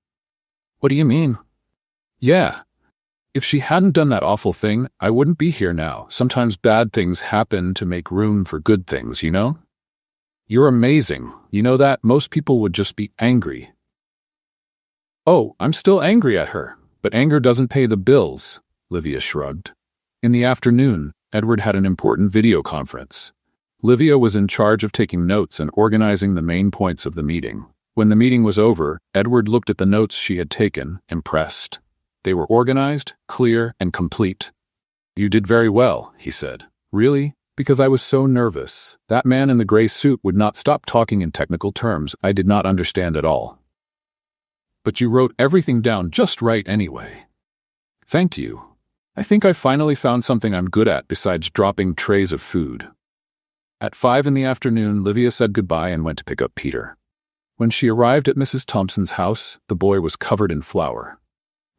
What do you mean? Yeah. If she hadn't done that awful thing, I wouldn't be here now. Sometimes bad things happen to make room for good things, you know? You're amazing. You know that? Most people would just be angry. Oh, I'm still angry at her. But anger doesn't pay the bills, Livia shrugged. In the afternoon, Edward had an important video conference. Livia was in charge of taking notes and organizing the main points of the meeting. When the meeting was over, Edward looked at the notes she had taken, impressed. They were organized, clear, and complete. You did very well, he said. Really? Because I was so nervous. That man in the gray suit would not stop talking in technical terms I did not understand at all. But you wrote everything down just right anyway. Thank you. I think I finally found something I'm good at besides dropping trays of food. At 5 in the afternoon, Livia said goodbye and went to pick up Peter. When she arrived at Mrs. Thompson's house, the boy was covered in flour.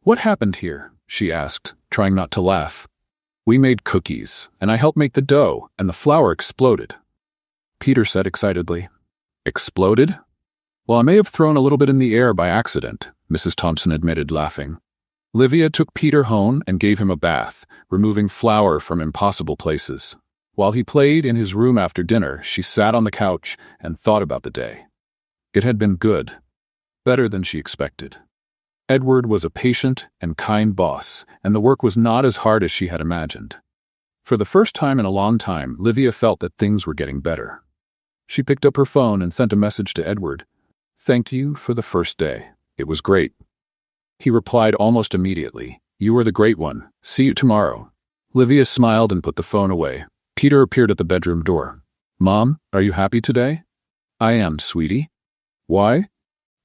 What happened here? She asked, trying not to laugh. We made cookies, and I helped make the dough, and the flour exploded. Peter said excitedly. Exploded? Well, I may have thrown a little bit in the air by accident, Mrs. Thompson admitted, laughing. Livia took Peter home and gave him a bath, removing flour from impossible places. While he played in his room after dinner, she sat on the couch and thought about the day. It had been good. Better than she expected. Edward was a patient and kind boss, and the work was not as hard as she had imagined. For the first time in a long time, Livia felt that things were getting better. She picked up her phone and sent a message to Edward. Thank you for the first day. It was great. He replied almost immediately. You were the great one. See you tomorrow. Livia smiled and put the phone away. Peter appeared at the bedroom door. Mom, are you happy today? I am, sweetie. Why?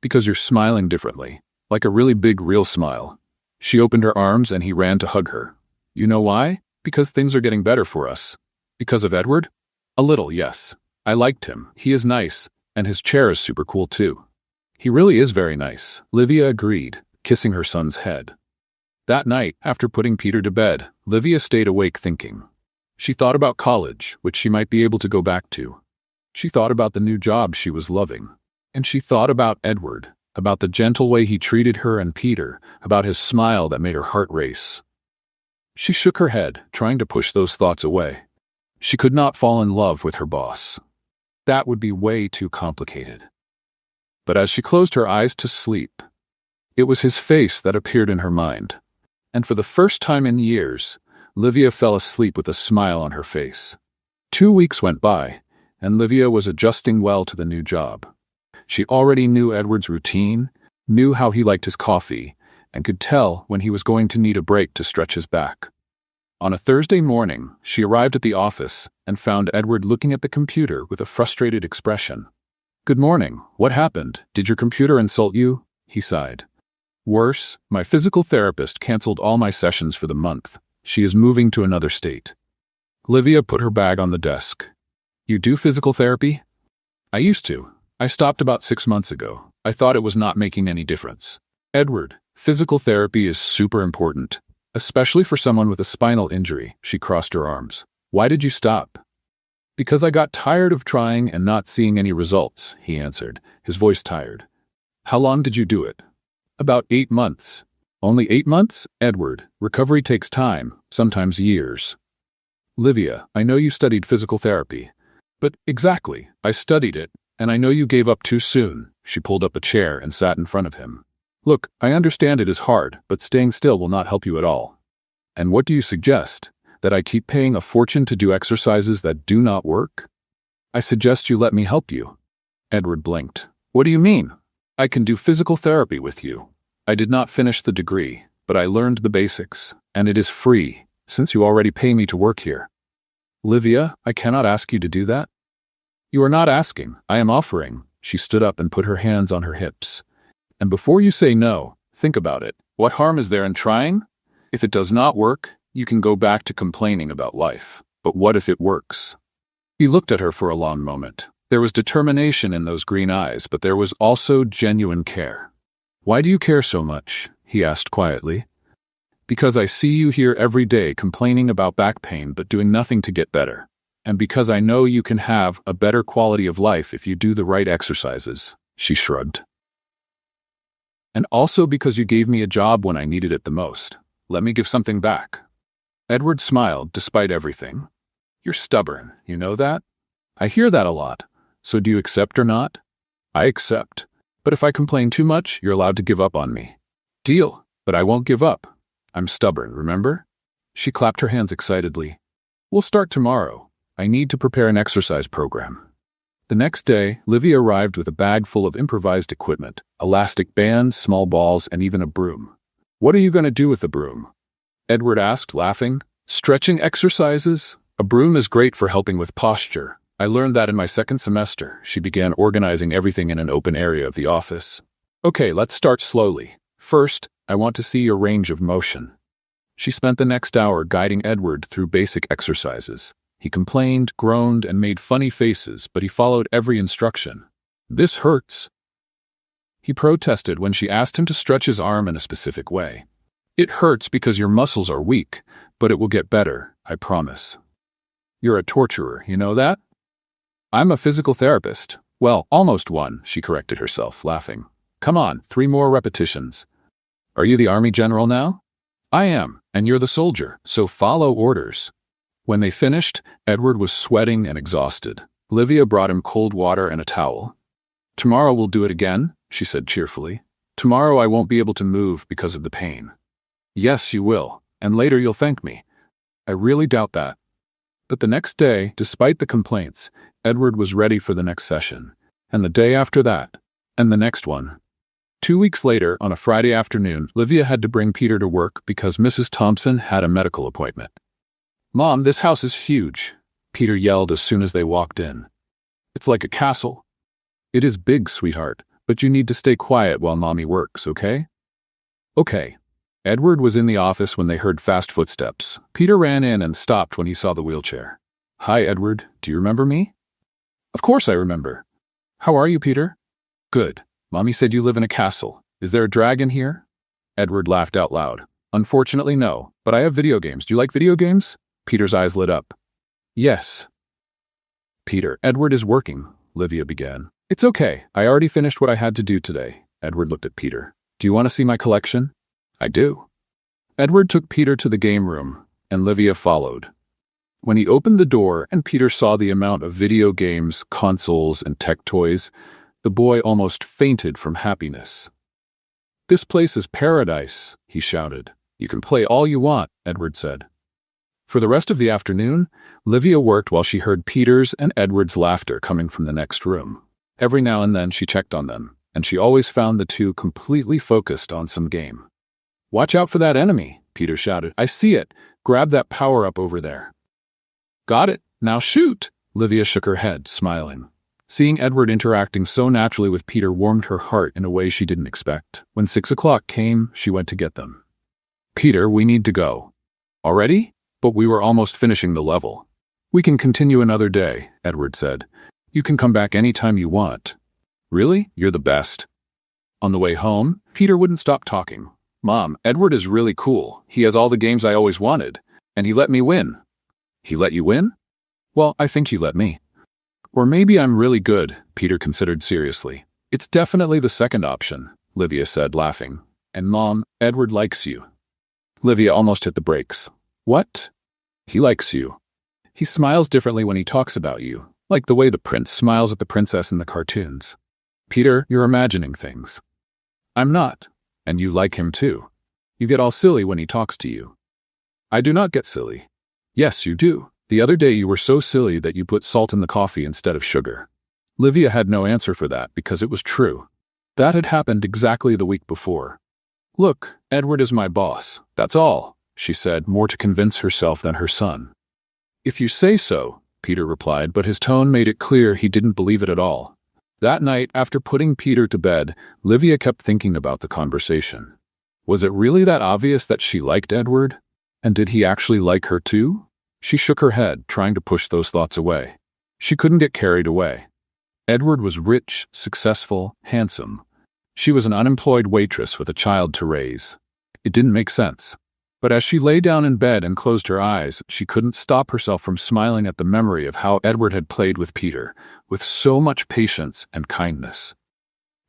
Because you're smiling differently. Like a really big, real smile. She opened her arms and he ran to hug her. You know why? Because things are getting better for us. Because of Edward? A little, yes. I liked him. He is nice, and his chair is super cool too. He really is very nice, Livia agreed, kissing her son's head. That night, after putting Peter to bed, Livia stayed awake thinking. She thought about college, which she might be able to go back to. She thought about the new job she was loving. And she thought about Edward, about the gentle way he treated her and Peter, about his smile that made her heart race. She shook her head, trying to push those thoughts away. She could not fall in love with her boss. That would be way too complicated. But as she closed her eyes to sleep, it was his face that appeared in her mind. And for the first time in years, Livia fell asleep with a smile on her face. 2 weeks went by, and Livia was adjusting well to the new job. She already knew Edward's routine, knew how he liked his coffee, and could tell when he was going to need a break to stretch his back. On a Thursday morning, she arrived at the office and found Edward looking at the computer with a frustrated expression. "Good morning. What happened? Did your computer insult you?" he sighed. "Worse, my physical therapist canceled all my sessions for the month. She is moving to another state." Livia put her bag on the desk. "You do physical therapy?" "I used to. I stopped about 6 months ago. I thought it was not making any difference." "Edward, physical therapy is super important, especially for someone with a spinal injury." She crossed her arms. "Why did you stop?" "Because I got tired of trying and not seeing any results," he answered, his voice tired. "How long did you do it?" "About 8 months." "Only 8 months? Edward, recovery takes time, sometimes years." "Livia, I know you studied physical therapy." "But exactly, I studied it, and I know you gave up too soon." She pulled up a chair and sat in front of him. "Look, I understand it is hard, but staying still will not help you at all." "And what do you suggest? That I keep paying a fortune to do exercises that do not work?" "I suggest you let me help you." Edward blinked. "What do you mean?" "I can do physical therapy with you. I did not finish the degree, but I learned the basics, and it is free, since you already pay me to work here." "Livia, I cannot ask you to do that." "You are not asking, I am offering." She stood up and put her hands on her hips. "And before you say no, think about it. What harm is there in trying? If it does not work, you can go back to complaining about life. But what if it works?" He looked at her for a long moment. There was determination in those green eyes, but there was also genuine care. "Why do you care so much?" he asked quietly. "Because I see you here every day complaining about back pain but doing nothing to get better. And because I know you can have a better quality of life if you do the right exercises." She shrugged. "And also because you gave me a job when I needed it the most. Let me give something back." Edward smiled despite everything. "You're stubborn, you know that?" "I hear that a lot. So do you accept or not?" "I accept. But if I complain too much, you're allowed to give up on me." "Deal, but I won't give up. I'm stubborn, remember?" She clapped her hands excitedly. "We'll start tomorrow. I need to prepare an exercise program." The next day, Livia arrived with a bag full of improvised equipment, elastic bands, small balls, and even a broom. "What are you going to do with the broom?" Edward asked, laughing. "Stretching exercises? A broom is great for helping with posture. I learned that in my second semester." She began organizing everything in an open area of the office. "Okay, let's start slowly. First, I want to see your range of motion." She spent the next hour guiding Edward through basic exercises. He complained, groaned, and made funny faces, but he followed every instruction. "This hurts." He protested when she asked him to stretch his arm in a specific way. "It hurts because your muscles are weak, but it will get better, I promise." "You're a torturer, you know that?" "I'm a physical therapist. Well, almost one," she corrected herself, laughing. "Come on, 3 more repetitions." "Are you the army general now?" "I am, and you're the soldier, so follow orders." When they finished, Edward was sweating and exhausted. Livia brought him cold water and a towel. "Tomorrow we'll do it again," she said cheerfully. "Tomorrow I won't be able to move because of the pain." "Yes, you will, and later you'll thank me." "I really doubt that." But the next day, despite the complaints, Edward was ready for the next session, and the day after that, and the next one. 2 weeks later, on a Friday afternoon, Livia had to bring Peter to work because Mrs. Thompson had a medical appointment. "Mom, this house is huge," Peter yelled as soon as they walked in. "It's like a castle." "It is big, sweetheart, but you need to stay quiet while Mommy works, okay?" "Okay." Edward was in the office when they heard fast footsteps. Peter ran in and stopped when he saw the wheelchair. "Hi, Edward. Do you remember me?" "Of course I remember." "How are you, Peter?" "Good. Mommy said you live in a castle. Is there a dragon here?" Edward laughed out loud. "Unfortunately, no, but I have video games. Do you like video games?" Peter's eyes lit up. "Yes." "Peter, Edward is working," Livia began. "It's okay. I already finished what I had to do today." Edward looked at Peter. "Do you want to see my collection?" "I do." Edward took Peter to the game room, and Livia followed. When he opened the door and Peter saw the amount of video games, consoles, and tech toys, the boy almost fainted from happiness. "This place is paradise," he shouted. "You can play all you want," Edward said. For the rest of the afternoon, Livia worked while she heard Peter's and Edward's laughter coming from the next room. Every now and then she checked on them, and she always found the two completely focused on some game. "Watch out for that enemy," Peter shouted. "I see it. Grab that power-up over there." "Got it. Now shoot!" Livia shook her head, smiling. Seeing Edward interacting so naturally with Peter warmed her heart in a way she didn't expect. When 6 o'clock came, she went to get them. "Peter, we need to go." "Already? But we were almost finishing the level." "We can continue another day," Edward said. "You can come back any time you want." "Really? You're the best." On the way home, Peter wouldn't stop talking. "Mom, Edward is really cool. He has all the games I always wanted. And he let me win." "He let you win?" "Well, I think he let me." "Or maybe I'm really good," Peter considered seriously. "It's definitely the second option," Livia said, laughing. "And Mom, Edward likes you." Livia almost hit the brakes. "What?" "He likes you. He smiles differently when he talks about you, like the way the prince smiles at the princess in the cartoons." "Peter, you're imagining things." "I'm not. And you like him too. You get all silly when he talks to you." "I do not get silly." "Yes, you do. The other day you were so silly that you put salt in the coffee instead of sugar." Livia had no answer for that because it was true. That had happened exactly the week before. "Look, Edward is my boss. That's all," she said, more to convince herself than her son. "If you say so," Peter replied, but his tone made it clear he didn't believe it at all. That night, after putting Peter to bed, Livia kept thinking about the conversation. Was it really that obvious that she liked Edward? And did he actually like her too? She shook her head, trying to push those thoughts away. She couldn't get carried away. Edward was rich, successful, handsome. She was an unemployed waitress with a child to raise. It didn't make sense. But as she lay down in bed and closed her eyes, she couldn't stop herself from smiling at the memory of how Edward had played with Peter, with so much patience and kindness.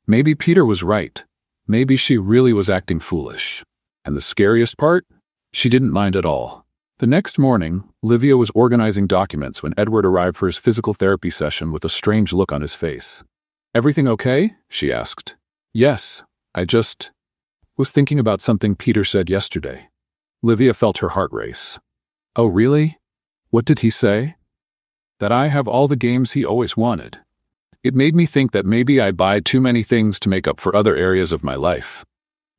Maybe Peter was right. Maybe she really was acting foolish. And the scariest part? She didn't mind at all. The next morning, Livia was organizing documents when Edward arrived for his physical therapy session with a strange look on his face. "Everything okay?" she asked. "Yes, I just was thinking about something Peter said yesterday." Livia felt her heart race. "Oh, really? What did he say?" "That I have all the games he always wanted. It made me think that maybe I buy too many things to make up for other areas of my life."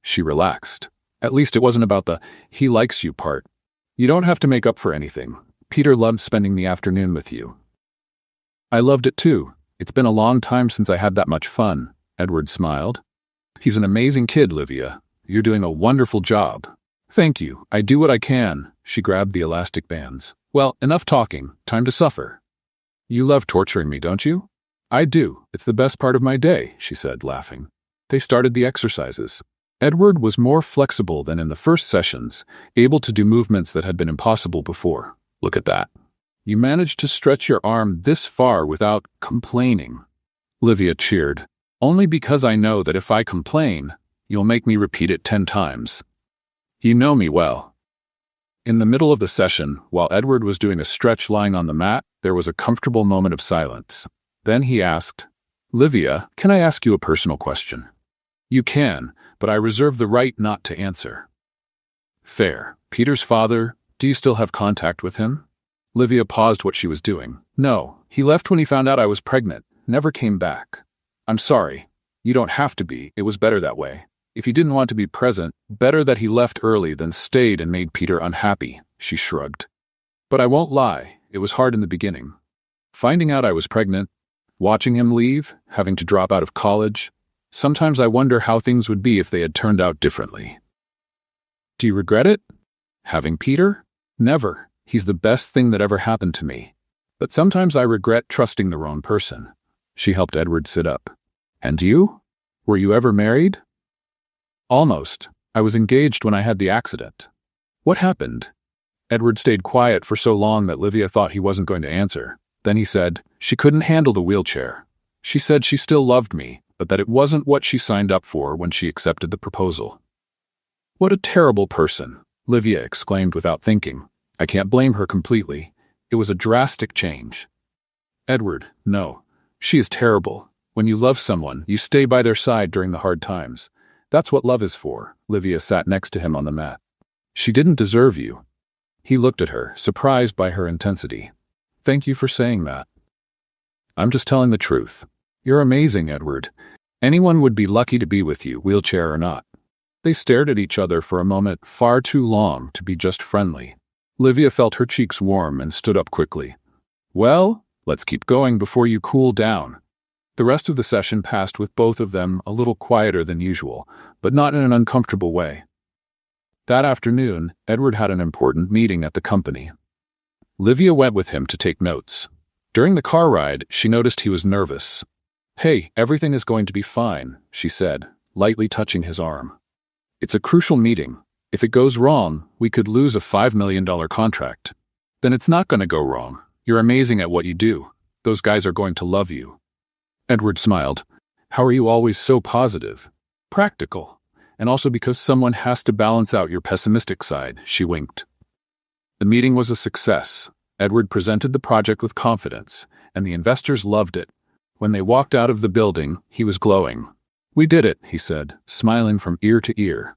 She relaxed. At least it wasn't about the "he likes you" part. You don't have to make up for anything. Peter loved spending the afternoon with you. "I loved it too. It's been a long time since I had that much fun," Edward smiled. "He's an amazing kid, Livia. You're doing a wonderful job." "Thank you. I do what I can." She grabbed the elastic bands. "Well, enough talking. Time to suffer." "You love torturing me, don't you?" "I do. It's the best part of my day," she said, laughing. They started the exercises. Edward was more flexible than in the first sessions, able to do movements that had been impossible before. "Look at that. You managed to stretch your arm this far without complaining." Livia cheered. "Only because I know that if I complain, you'll make me repeat it 10 times. You know me well." In the middle of the session, while Edward was doing a stretch lying on the mat, there was a comfortable moment of silence. Then he asked, "Livia, can I ask you a personal question?" "You can, but I reserve the right not to answer." "Fair. Peter's father, do you still have contact with him?" Livia paused what she was doing. "No, he left when he found out I was pregnant. Never came back." "I'm sorry. You don't have to be. It was better that way. If he didn't want to be present, better that he left early than stayed and made Peter unhappy," she shrugged. "But I won't lie, it was hard in the beginning. Finding out I was pregnant, watching him leave, having to drop out of college. Sometimes I wonder how things would be if they had turned out differently." "Do you regret it?" "Having Peter? Never. He's the best thing that ever happened to me. But sometimes I regret trusting the wrong person." She helped Edward sit up. "And you? Were you ever married?" "Almost. I was engaged when I had the accident." "What happened?" Edward stayed quiet for so long that Livia thought he wasn't going to answer. Then he said, "She couldn't handle the wheelchair. She said she still loved me, but that it wasn't what she signed up for when she accepted the proposal." "What a terrible person," Livia exclaimed without thinking. "I can't blame her completely. It was a drastic change. Edward, no. She is terrible. When you love someone, you stay by their side during the hard times. That's what love is for. Livia sat next to him on the mat. She didn't deserve you. He looked at her, surprised by her intensity. Thank you for saying that. I'm just telling the truth. You're amazing, Edward. Anyone would be lucky to be with you, wheelchair or not. They stared at each other for a moment, far too long to be just friendly. Livia felt her cheeks warm and stood up quickly. Well, let's keep going before you cool down. The rest of the session passed with both of them a little quieter than usual, but not in an uncomfortable way. That afternoon, Edward had an important meeting at the company. Livia went with him to take notes. During the car ride, she noticed he was nervous. Hey, everything is going to be fine, she said, lightly touching his arm. It's a crucial meeting. If it goes wrong, we could lose a $5 million contract. Then it's not going to go wrong. You're amazing at what you do. Those guys are going to love you. Edward smiled. How are you always so positive? Practical. And also because someone has to balance out your pessimistic side, she winked. The meeting was a success. Edward presented the project with confidence, and the investors loved it. When they walked out of the building, he was glowing. We did it, he said, smiling from ear to ear.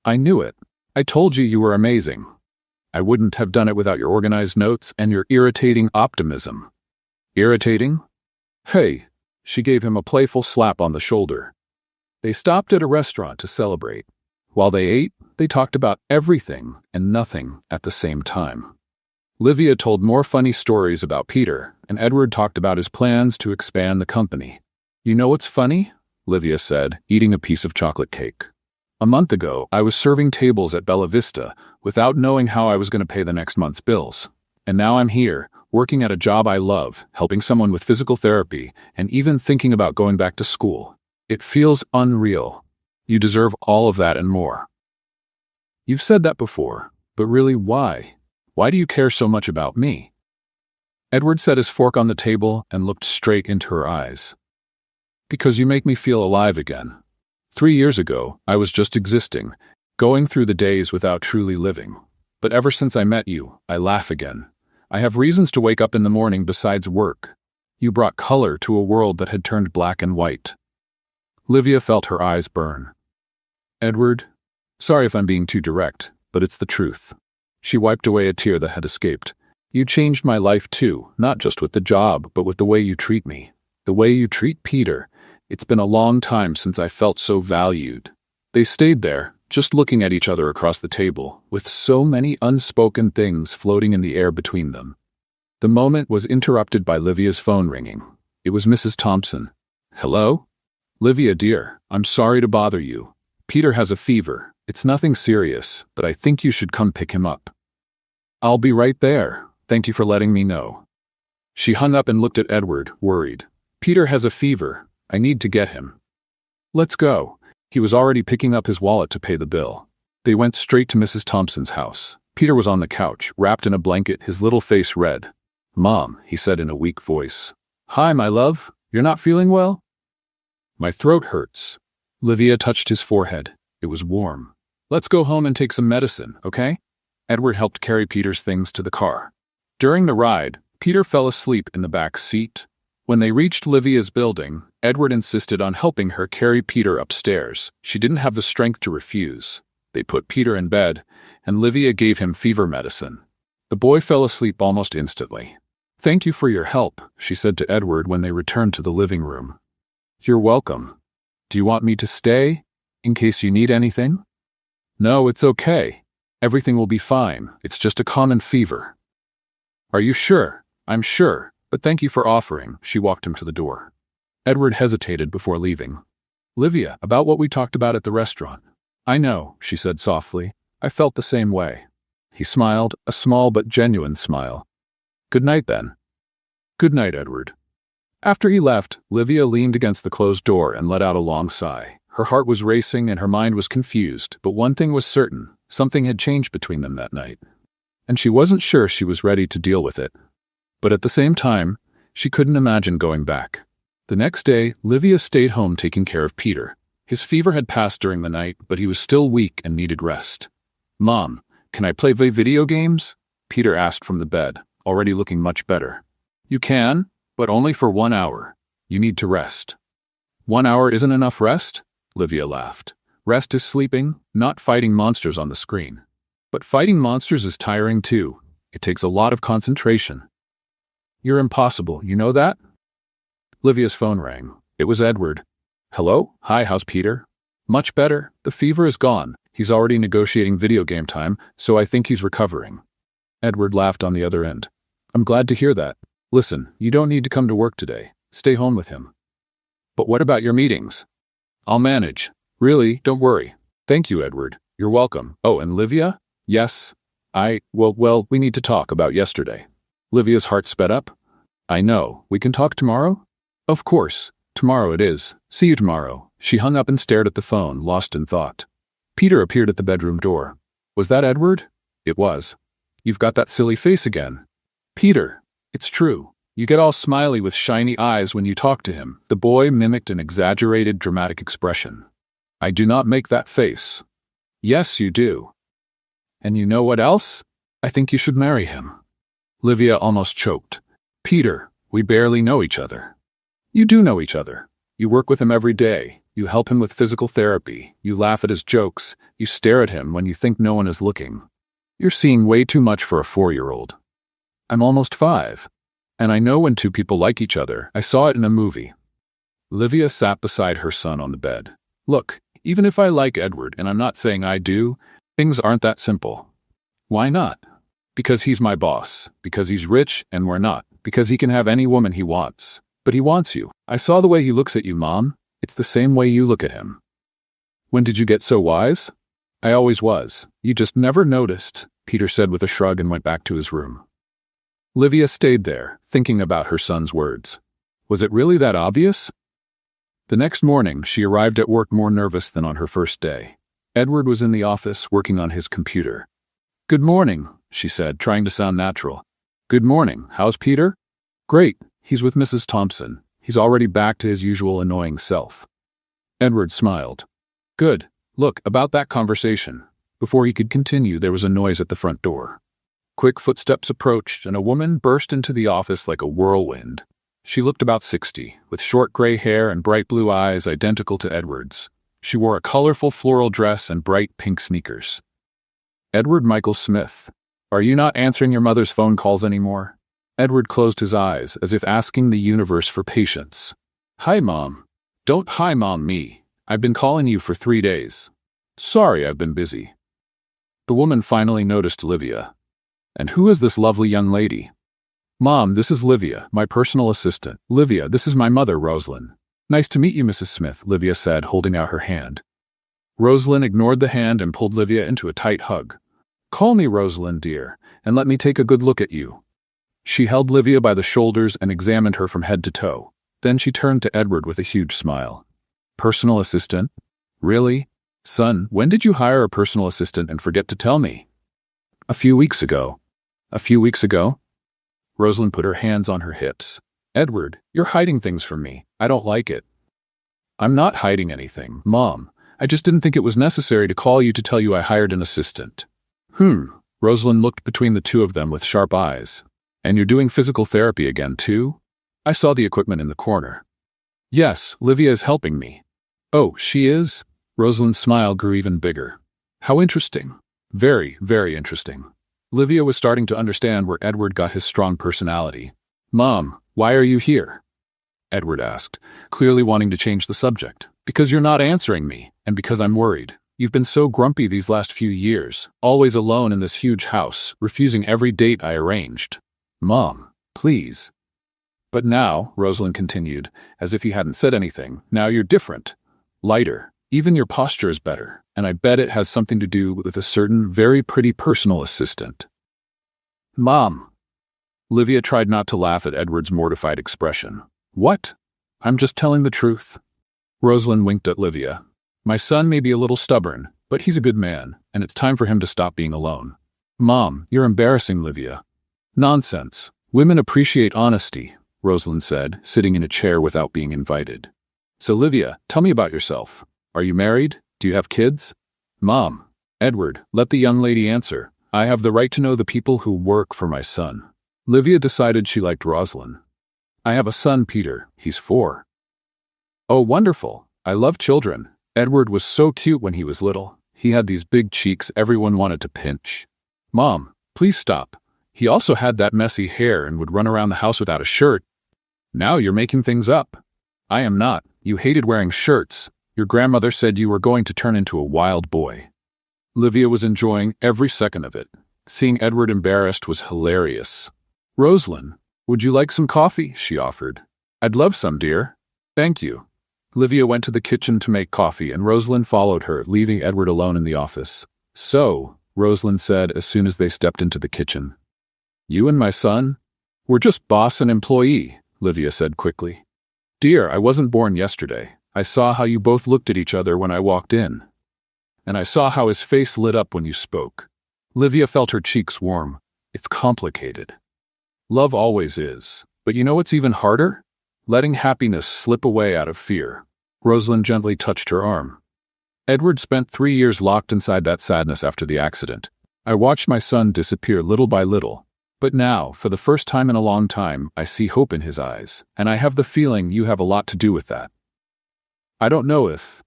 I knew it. I told you you were amazing. I wouldn't have done it without your organized notes and your irritating optimism. Irritating? Hey, she gave him a playful slap on the shoulder. They stopped at a restaurant to celebrate. While they ate, they talked about everything and nothing at the same time. Livia told more funny stories about Peter, and Edward talked about his plans to expand the company. You know what's funny? Livia said, eating a piece of chocolate cake. A month ago, I was serving tables at Bella Vista without knowing how I was going to pay the next month's bills. And now I'm here, working at a job I love, helping someone with physical therapy, and even thinking about going back to school. It feels unreal. You deserve all of that and more. You've said that before, but really why? Why do you care so much about me? Edward set his fork on the table and looked straight into her eyes. Because you make me feel alive again. 3 years ago, I was just existing, going through the days without truly living. But ever since I met you, I laugh again. I have reasons to wake up in the morning besides work. You brought color to a world that had turned black and white. Livia felt her eyes burn. Edward, sorry if I'm being too direct, but it's the truth. She wiped away a tear that had escaped. You changed my life too, not just with the job, but with the way you treat me. The way you treat Peter. It's been a long time since I felt so valued. They stayed there, just looking at each other across the table, with so many unspoken things floating in the air between them. The moment was interrupted by Livia's phone ringing. It was Mrs. Thompson. Hello? Livia, dear, I'm sorry to bother you. Peter has a fever. It's nothing serious, but I think you should come pick him up. I'll be right there. Thank you for letting me know. She hung up and looked at Edward, worried. Peter has a fever. I need to get him. Let's go. He was already picking up his wallet to pay the bill. They went straight to Mrs. Thompson's house. Peter was on the couch, wrapped in a blanket, his little face red. Mom, he said in a weak voice. Hi, my love. You're not feeling well? My throat hurts. Livia touched his forehead. It was warm. Let's go home and take some medicine, okay? Edward helped carry Peter's things to the car. During the ride, Peter fell asleep in the back seat. When they reached Livia's building, Edward insisted on helping her carry Peter upstairs. She didn't have the strength to refuse. They put Peter in bed, and Livia gave him fever medicine. The boy fell asleep almost instantly. Thank you for your help, she said to Edward when they returned to the living room. You're welcome. Do you want me to stay, in case you need anything? No, it's okay. Everything will be fine. It's just a common fever. Are you sure? I'm sure. But thank you for offering. She walked him to the door. Edward hesitated before leaving. Livia, about what we talked about at the restaurant. I know, she said softly. I felt the same way. He smiled, a small but genuine smile. Good night, then. Good night, Edward. After he left, Livia leaned against the closed door and let out a long sigh. Her heart was racing and her mind was confused, but one thing was certain. Something had changed between them that night. And she wasn't sure she was ready to deal with it. But at the same time, she couldn't imagine going back. The next day, Livia stayed home taking care of Peter. His fever had passed during the night, but he was still weak and needed rest. Mom, can I play video games? Peter asked from the bed. already looking much better. You can, but only for 1 hour. You need to rest. 1 hour isn't enough rest? Livia laughed. Rest is sleeping, not fighting monsters on the screen. But fighting monsters is tiring too. It takes a lot of concentration. You're impossible, you know that? Livia's phone rang. It was Edward. Hello? Hi, how's Peter? Much better. The fever is gone. He's already negotiating video game time, so I think he's recovering. Edward laughed on the other end. I'm glad to hear that. Listen, you don't need to come to work today. Stay home with him. But what about your meetings? I'll manage. Really, don't worry. Thank you, Edward. You're welcome. Oh, and Livia? Yes. Well, we need to talk about yesterday. Livia's heart sped up. I know. We can talk tomorrow? Of course. Tomorrow it is. See you tomorrow. She hung up and stared at the phone, lost in thought. Peter appeared at the bedroom door. Was that Edward? It was. You've got that silly face again. Peter, it's true. You get all smiley with shiny eyes when you talk to him. The boy mimicked an exaggerated, dramatic expression. I do not make that face. Yes, you do. And you know what else? I think you should marry him. Livia almost choked. Peter, we barely know each other. You do know each other. You work with him every day. You help him with physical therapy. You laugh at his jokes. You stare at him when you think no one is looking. You're seeing way too much for a 4-year-old. I'm almost 5. And I know when two people like each other. I saw it in a movie. Livia sat beside her son on the bed. Look, even if I like Edward, and I'm not saying I do, things aren't that simple. Why not? Because he's my boss. Because he's rich and we're not. Because he can have any woman he wants. But he wants you. I saw the way he looks at you, Mom. It's the same way you look at him. When did you get so wise? I always was. You just never noticed, Peter said with a shrug and went back to his room. Livia stayed there, thinking about her son's words. Was it really that obvious? The next morning, she arrived at work more nervous than on her first day. Edward was in the office, working on his computer. Good morning, she said, trying to sound natural. Good morning. How's Peter? Great. He's with Mrs. Thompson. He's already back to his usual annoying self. Edward smiled. Good. Look, about that conversation. Before he could continue, there was a noise at the front door. Quick footsteps approached, and a woman burst into the office like a whirlwind. She looked about 60, with short gray hair and bright blue eyes identical to Edward's. She wore a colorful floral dress and bright pink sneakers. Edward Michael Smith. Are you not answering your mother's phone calls anymore? Edward closed his eyes, as if asking the universe for patience. Hi, Mom. Don't hi, Mom, me. I've been calling you for 3 days. Sorry, I've been busy. The woman finally noticed Livia. And who is this lovely young lady? Mom, this is Livia, my personal assistant. Livia, this is my mother, Rosalind. Nice to meet you, Mrs. Smith, Livia said, holding out her hand. Rosalind ignored the hand and pulled Livia into a tight hug. Call me Rosalind, dear, and let me take a good look at you. She held Livia by the shoulders and examined her from head to toe. Then she turned to Edward with a huge smile. Personal assistant? Really? Son, when did you hire a personal assistant and forget to tell me? A few weeks ago. A few weeks ago? Rosalind put her hands on her hips. Edward, you're hiding things from me. I don't like it. I'm not hiding anything, Mom. I just didn't think it was necessary to call you to tell you I hired an assistant. Rosalind looked between the two of them with sharp eyes. And you're doing physical therapy again, too? I saw the equipment in the corner. Yes, Livia is helping me. Oh, she is? Rosalind's smile grew even bigger. How interesting. Very, very interesting. Livia was starting to understand where Edward got his strong personality. Mom, why are you here? Edward asked, clearly wanting to change the subject. Because you're not answering me, and because I'm worried. You've been so grumpy these last few years, always alone in this huge house, refusing every date I arranged. Mom, please. But now, Rosalind continued, as if he hadn't said anything, now you're different. Lighter. Even your posture is better, and I bet it has something to do with a certain very pretty personal assistant. Mom. Livia tried not to laugh at Edward's mortified expression. What? I'm just telling the truth. Rosalind winked at Livia. My son may be a little stubborn, but he's a good man, and it's time for him to stop being alone. Mom, you're embarrassing Livia. Nonsense. Women appreciate honesty, Rosalind said, sitting in a chair without being invited. So Livia, tell me about yourself. Are you married? Do you have kids? Mom. Edward, let the young lady answer. I have the right to know the people who work for my son. Livia decided she liked Rosalind. I have a son, Peter. He's 4. Oh, wonderful. I love children. Edward was so cute when he was little. He had these big cheeks everyone wanted to pinch. Mom, please stop. He also had that messy hair and would run around the house without a shirt. Now you're making things up. I am not. You hated wearing shirts. Your grandmother said you were going to turn into a wild boy. Livia was enjoying every second of it. Seeing Edward embarrassed was hilarious. Rosalind, would you like some coffee? She offered. I'd love some, dear. Thank you. Livia went to the kitchen to make coffee, and Rosalind followed her, leaving Edward alone in the office. So, Rosalind said as soon as they stepped into the kitchen. You and my son? We're just boss and employee, Livia said quickly. Dear, I wasn't born yesterday. I saw how you both looked at each other when I walked in. And I saw how his face lit up when you spoke. Livia felt her cheeks warm. It's complicated. Love always is. But you know what's even harder? Letting happiness slip away out of fear. Rosalind gently touched her arm. Edward spent 3 years locked inside that sadness after the accident. I watched my son disappear little by little. But now, for the first time in a long time, I see hope in his eyes, and I have the feeling you have a lot to do with that. I don't know if...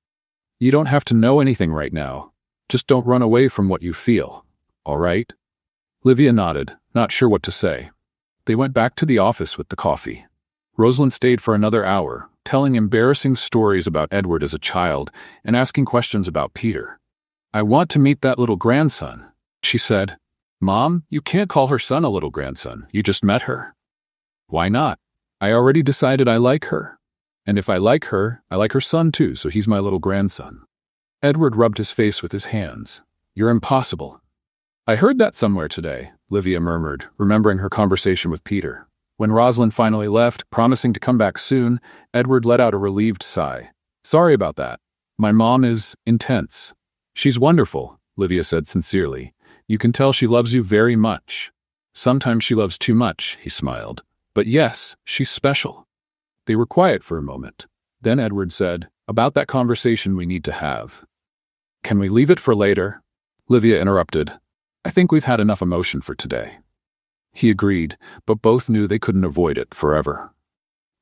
You don't have to know anything right now. Just don't run away from what you feel. All right? Livia nodded, not sure what to say. They went back to the office with the coffee. Rosalind stayed for another hour, telling embarrassing stories about Edward as a child and asking questions about Peter. I want to meet that little grandson, she said. Mom, you can't call her son a little grandson. You just met her. Why not? I already decided I like her. And if I like her son too, so he's my little grandson. Edward rubbed his face with his hands. You're impossible. I heard that somewhere today, Livia murmured, remembering her conversation with Peter. When Rosalind finally left, promising to come back soon, Edward let out a relieved sigh. Sorry about that. My mom is intense. She's wonderful, Livia said sincerely. You can tell she loves you very much. Sometimes she loves too much, he smiled. But yes, she's special. They were quiet for a moment. Then Edward said, about that conversation we need to have. Can we leave it for later? Livia interrupted. I think we've had enough emotion for today. He agreed, but both knew they couldn't avoid it forever.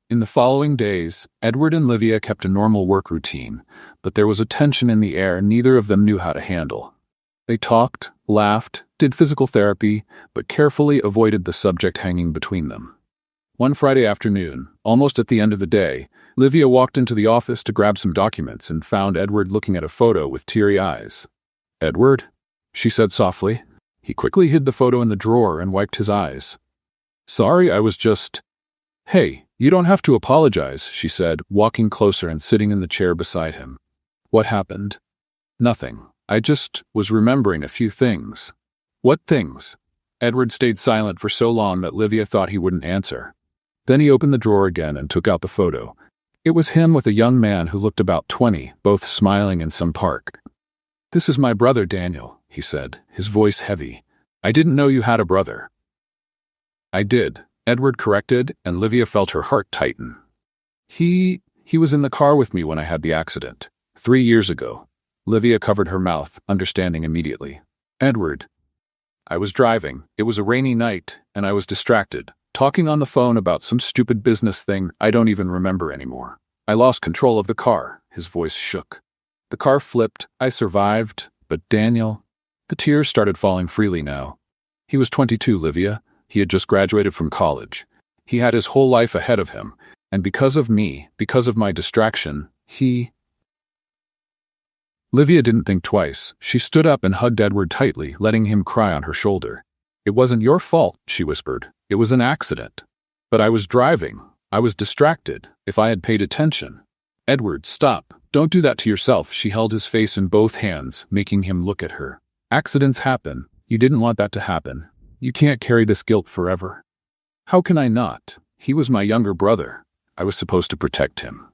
In the following days, Edward and Livia kept a normal work routine, but there was a tension in the air neither of them knew how to handle. They talked, laughed, did physical therapy, but carefully avoided the subject hanging between them. One Friday afternoon, almost at the end of the day, Livia walked into the office to grab some documents and found Edward looking at a photo with teary eyes. Edward? She said softly. He quickly hid the photo in the drawer and wiped his eyes. Sorry, I was just... Hey, you don't have to apologize, she said, walking closer and sitting in the chair beside him. What happened? Nothing. I just was remembering a few things. What things? Edward stayed silent for so long that Livia thought he wouldn't answer. Then he opened the drawer again and took out the photo. It was him with a young man who looked about 20, both smiling in some park. This is my brother Daniel, he said, his voice heavy. I didn't know you had a brother. I did, Edward corrected, and Livia felt her heart tighten. He was in the car with me when I had the accident, 3 years ago. Livia covered her mouth, understanding immediately. Edward. I was driving. It was a rainy night, and I was distracted, talking on the phone about some stupid business thing I don't even remember anymore. I lost control of the car. His voice shook. The car flipped. I survived, but Daniel... The tears started falling freely now. He was 22, Livia. He had just graduated from college. He had his whole life ahead of him, and because of me, because of my distraction, Livia didn't think twice. She stood up and hugged Edward tightly, letting him cry on her shoulder. It wasn't your fault, she whispered. It was an accident. But I was driving. I was distracted. If I had paid attention. Edward, stop. Don't do that to yourself. She held his face in both hands, making him look at her. Accidents happen. You didn't want that to happen. You can't carry this guilt forever. How can I not? He was my younger brother. I was supposed to protect him.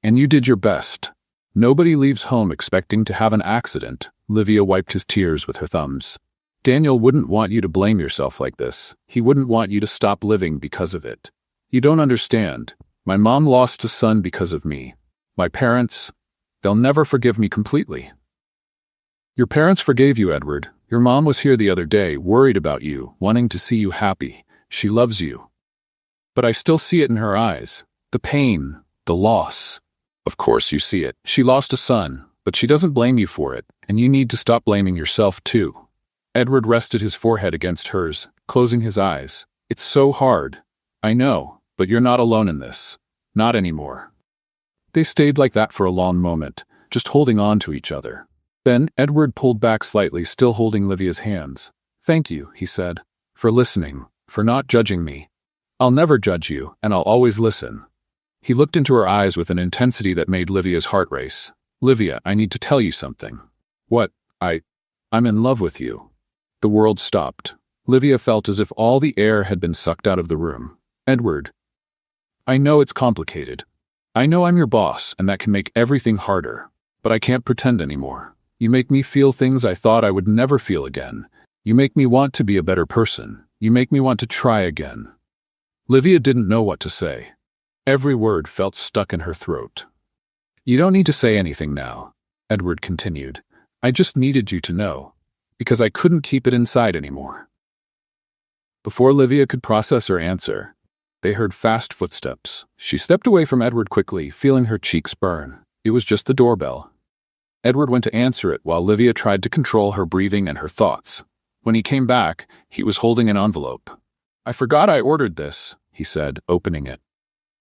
And you did your best. Nobody leaves home expecting to have an accident. Livia wiped his tears with her thumbs. Daniel wouldn't want you to blame yourself like this. He wouldn't want you to stop living because of it. You don't understand. My mom lost a son because of me. My parents, they'll never forgive me completely. Your parents forgave you, Edward. Your mom was here the other day, worried about you, wanting to see you happy. She loves you. But I still see it in her eyes. The pain, the loss. Of course you see it. She lost a son, but she doesn't blame you for it, and you need to stop blaming yourself too. Edward rested his forehead against hers, closing his eyes. It's so hard. I know, but you're not alone in this. Not anymore. They stayed like that for a long moment, just holding on to each other. Then Edward pulled back slightly, still holding Livia's hands. Thank you, he said, for listening, for not judging me. I'll never judge you, and I'll always listen. He looked into her eyes with an intensity that made Livia's heart race. Livia, I need to tell you something. What? I'm in love with you. The world stopped. Livia felt as if all the air had been sucked out of the room. Edward. I know it's complicated. I know I'm your boss, and that can make everything harder. But I can't pretend anymore. You make me feel things I thought I would never feel again. You make me want to be a better person. You make me want to try again. Livia didn't know what to say. Every word felt stuck in her throat. You don't need to say anything now, Edward continued. I just needed you to know, because I couldn't keep it inside anymore. Before Livia could process her answer, they heard fast footsteps. She stepped away from Edward quickly, feeling her cheeks burn. It was just the doorbell. Edward went to answer it while Livia tried to control her breathing and her thoughts. When he came back, he was holding an envelope. I forgot I ordered this, he said, opening it.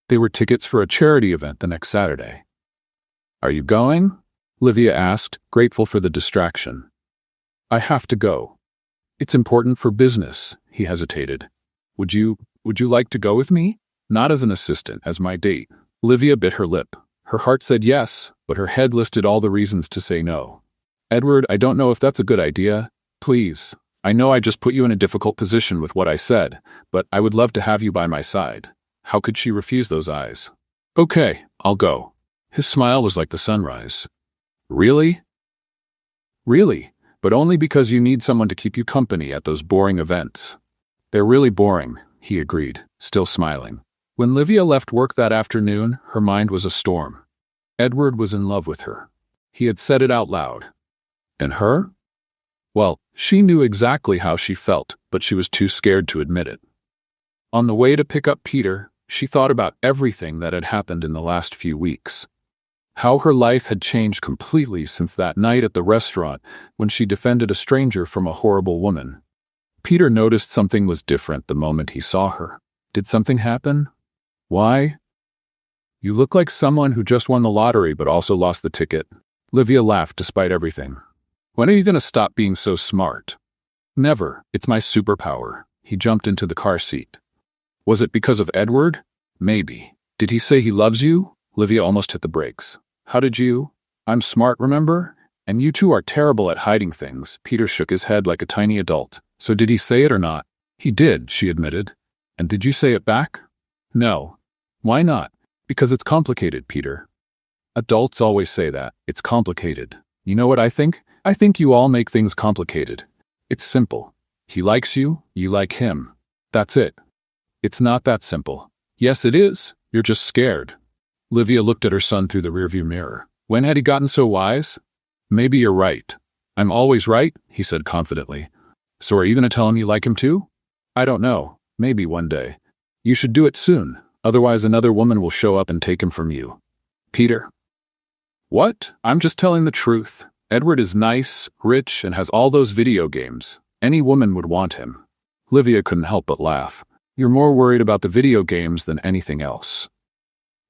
They were tickets for a charity event the next Saturday. Are you going? Livia asked, grateful for the distraction. I have to go. It's important for business, he hesitated. Would you like to go with me? Not as an assistant, as my date. Livia bit her lip. Her heart said yes, but her head listed all the reasons to say no. Edward, I don't know if that's a good idea. Please. I know I just put you in a difficult position with what I said, but I would love to have you by my side. How could she refuse those eyes? Okay, I'll go. His smile was like the sunrise. Really? Really, but only because you need someone to keep you company at those boring events. They're really boring, he agreed, still smiling. When Livia left work that afternoon, her mind was a storm. Edward was in love with her. He had said it out loud. And her? Well, she knew exactly how she felt, but she was too scared to admit it. On the way to pick up Peter, she thought about everything that had happened in the last few weeks. How her life had changed completely since that night at the restaurant when she defended a stranger from a horrible woman. Peter noticed something was different the moment he saw her. Did something happen? Why? You look like someone who just won the lottery but also lost the ticket. Livia laughed despite everything. When are you going to stop being so smart? Never. It's my superpower. He jumped into the car seat. Was it because of Edward? Maybe. Did he say he loves you? Livia almost hit the brakes. How did you? I'm smart, remember? And you two are terrible at hiding things. Peter shook his head like a tiny adult. So did he say it or not? He did, she admitted. And did you say it back? No. Why not? Because it's complicated, Peter. Adults always say that. It's complicated. You know what I think? I think you all make things complicated. It's simple. He likes you, you like him. That's it. It's not that simple. Yes, it is. You're just scared. Livia looked at her son through the rearview mirror. When had he gotten so wise? Maybe you're right. I'm always right, he said confidently. So are you going to tell him you like him too? I don't know. Maybe one day. You should do it soon. Otherwise another woman will show up and take him from you. Peter. What? I'm just telling the truth. Edward is nice, rich, and has all those video games. Any woman would want him. Livia couldn't help but laugh. You're more worried about the video games than anything else.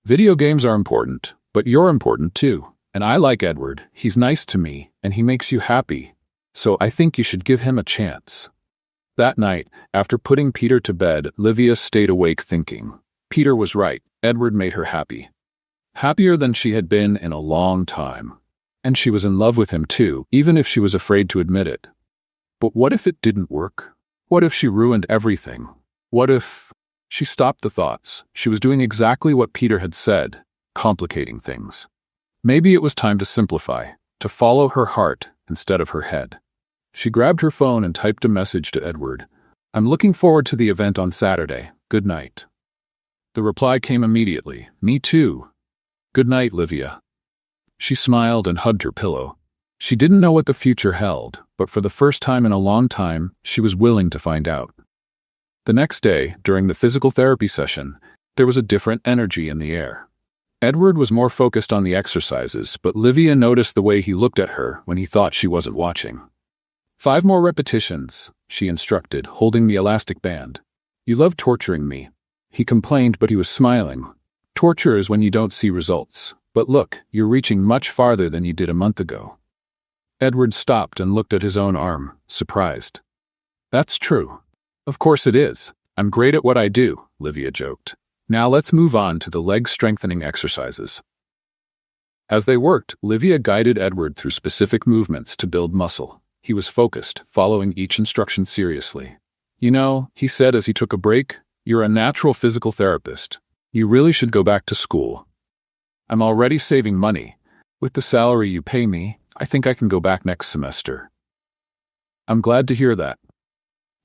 Video games are important, but you're important too. And I like Edward. He's nice to me, and he makes you happy. So I think you should give him a chance. That night, after putting Peter to bed, Livia stayed awake thinking. Peter was right. Edward made her happy. Happier than she had been in a long time. And she was in love with him too, even if she was afraid to admit it. But what if it didn't work? What if she ruined everything? What if... She stopped the thoughts. She was doing exactly what Peter had said, complicating things. Maybe it was time to simplify, to follow her heart instead of her head. She grabbed her phone and typed a message to Edward. I'm looking forward to the event on Saturday. Good night. The reply came immediately. Me too. Good night, Livia. She smiled and hugged her pillow. She didn't know what the future held, but for the first time in a long time, she was willing to find out. The next day, during the physical therapy session, there was a different energy in the air. Edward was more focused on the exercises, but Livia noticed the way he looked at her when he thought she wasn't watching. 5 more repetitions, she instructed, holding the elastic band. You love torturing me. He complained, but he was smiling. Torture is when you don't see results. But look, you're reaching much farther than you did a month ago. Edward stopped and looked at his own arm, surprised. That's true. Of course it is. I'm great at what I do, Livia joked. Now let's move on to the leg strengthening exercises. As they worked, Livia guided Edward through specific movements to build muscle. He was focused, following each instruction seriously. You know, he said as he took a break, you're a natural physical therapist. You really should go back to school. I'm already saving money. With the salary you pay me, I think I can go back next semester. I'm glad to hear that.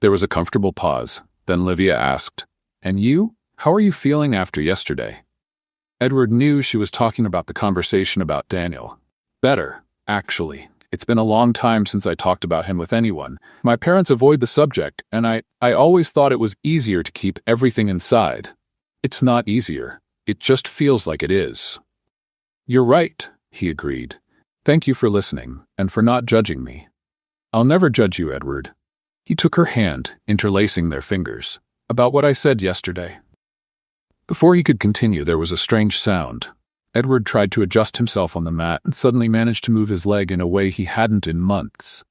There was a comfortable pause. Then Livia asked, And you? How are you feeling after yesterday? Edward knew she was talking about the conversation about Daniel. Better, actually. It's been a long time since I talked about him with anyone. My parents avoid the subject, and I always thought it was easier to keep everything inside. It's not easier. It just feels like it is. You're right, he agreed. Thank you for listening, and for not judging me. I'll never judge you, Edward. He took her hand, interlacing their fingers. About what I said yesterday. Before he could continue, there was a strange sound. Edward tried to adjust himself on the mat and suddenly managed to move his leg in a way he hadn't in months.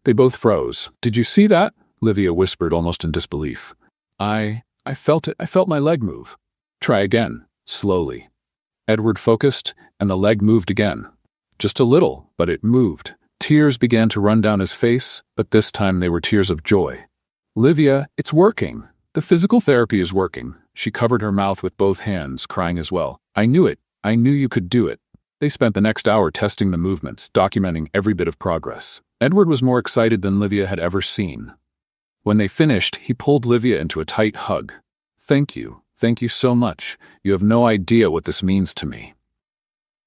They both froze. Did you see that? Livia whispered, almost in disbelief. I felt it. I felt my leg move. Try again, slowly. Edward focused, and the leg moved again. Just a little, but it moved. Tears began to run down his face, but this time they were tears of joy. Livia, it's working. The physical therapy is working. She covered her mouth with both hands, crying as well. I knew it. I knew you could do it. They spent the next hour testing the movements, documenting every bit of progress. Edward was more excited than Livia had ever seen. When they finished, he pulled Livia into a tight hug. Thank you. Thank you so much. You have no idea what this means to me.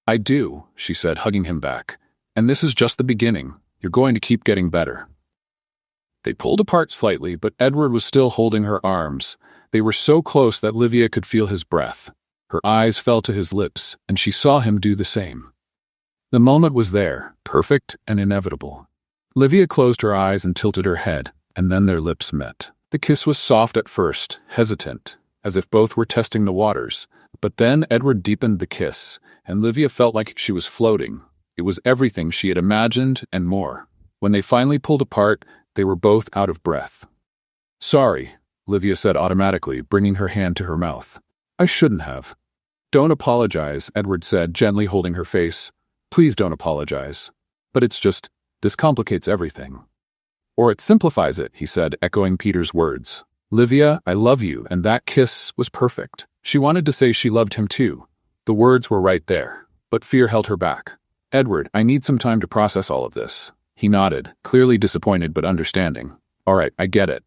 I do, she said, hugging him back. And this is just the beginning. You're going to keep getting better. They pulled apart slightly, but Edward was still holding her arms. They were so close that Livia could feel his breath. Her eyes fell to his lips, and she saw him do the same. The moment was there, perfect and inevitable. Livia closed her eyes and tilted her head, and then their lips met. The kiss was soft at first, hesitant, as if both were testing the waters. But then Edward deepened the kiss, and Livia felt like she was floating. It was everything she had imagined and more. When they finally pulled apart, they were both out of breath. Sorry, Livia said automatically, bringing her hand to her mouth. I shouldn't have. Don't apologize, Edward said, gently holding her face. Please don't apologize. But it's just, this complicates everything. Or it simplifies it, he said, echoing Peter's words. Livia, I love you, and that kiss was perfect. She wanted to say she loved him too. The words were right there, but fear held her back. Edward, I need some time to process all of this. He nodded, clearly disappointed but understanding. All right, I get it.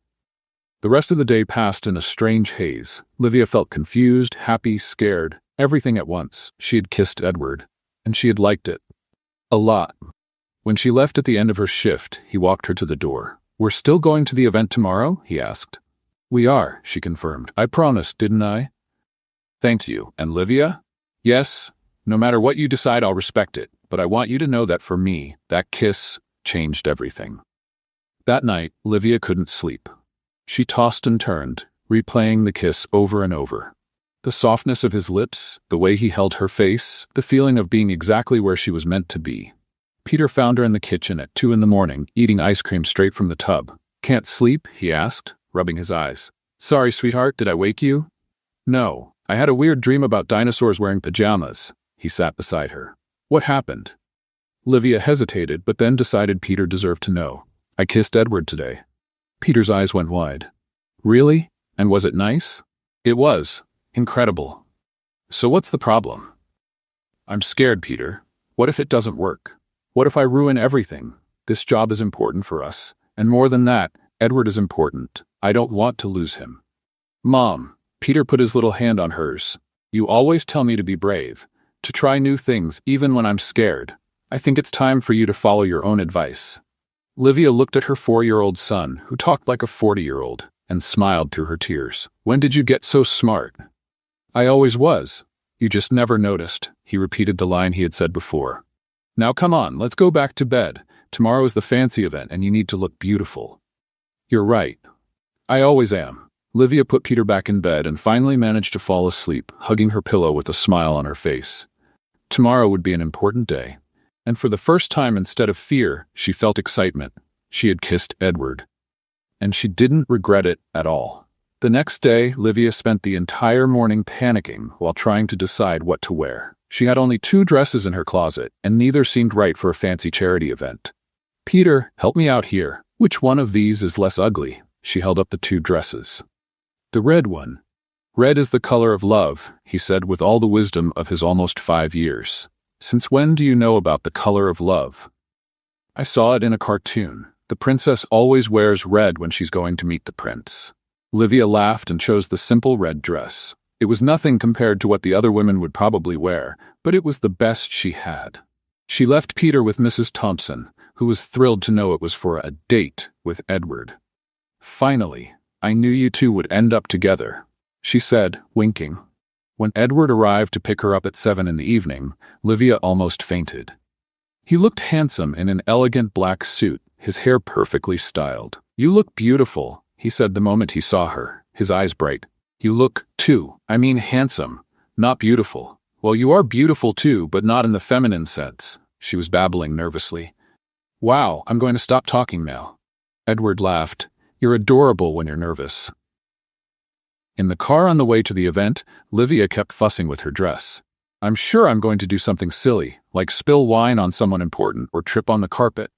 The rest of the day passed in a strange haze. Livia felt confused, happy, scared, everything at once. She had kissed Edward, and she had liked it. A lot. When she left at the end of her shift, he walked her to the door. We're still going to the event tomorrow? He asked. We are, she confirmed. I promised, didn't I? Thank you. And Livia? Yes. No matter what you decide, I'll respect it. But I want you to know that for me, that kiss changed everything. That night, Livia couldn't sleep. She tossed and turned, replaying the kiss over and over. The softness of his lips, the way he held her face, the feeling of being exactly where she was meant to be. Peter found her in the kitchen at 2 a.m, eating ice cream straight from the tub. Can't sleep? He asked, rubbing his eyes. Sorry, sweetheart, did I wake you? No, I had a weird dream about dinosaurs wearing pajamas. He sat beside her. What happened? Livia hesitated, but then decided Peter deserved to know. I kissed Edward today. Peter's eyes went wide. Really? And was it nice? It was. Incredible. So what's the problem? I'm scared, Peter. What if it doesn't work? What if I ruin everything? This job is important for us. And more than that, Edward is important. I don't want to lose him. Mom, Peter put his little hand on hers. You always tell me to be brave, to try new things even when I'm scared. I think it's time for you to follow your own advice. Livia looked at her 4-year-old son, who talked like a 40-year-old, and smiled through her tears. "When did you get so smart?" "I always was. You just never noticed," he repeated the line he had said before. "Now come on, let's go back to bed. Tomorrow is the fancy event and you need to look beautiful." "You're right. I always am." Livia put Peter back in bed and finally managed to fall asleep, hugging her pillow with a smile on her face. Tomorrow would be an important day, and for the first time instead of fear, she felt excitement. She had kissed Edward, and she didn't regret it at all. The next day, Livia spent the entire morning panicking while trying to decide what to wear. She had only 2 dresses in her closet, and neither seemed right for a fancy charity event. "Peter, help me out here. Which one of these is less ugly?" She held up the 2 dresses. "The red one. Red is the color of love," he said with all the wisdom of his almost 5 years. "Since when do you know about the color of love?" "I saw it in a cartoon. The princess always wears red when she's going to meet the prince." Livia laughed and chose the simple red dress. It was nothing compared to what the other women would probably wear, but it was the best she had. She left Peter with Mrs. Thompson, who was thrilled to know it was for a date with Edward. "Finally, I knew you two would end up together," she said, winking. When Edward arrived to pick her up at 7 in the evening, Livia almost fainted. He looked handsome in an elegant black suit, his hair perfectly styled. "You look beautiful," he said the moment he saw her, his eyes bright. "You look, too. I mean handsome, not beautiful." "Well, you are beautiful too, but not in the feminine sense," she was babbling nervously. "Wow, I'm going to stop talking now." Edward laughed. "You're adorable when you're nervous." In the car on the way to the event, Livia kept fussing with her dress. "I'm sure I'm going to do something silly, like spill wine on someone important or trip on the carpet."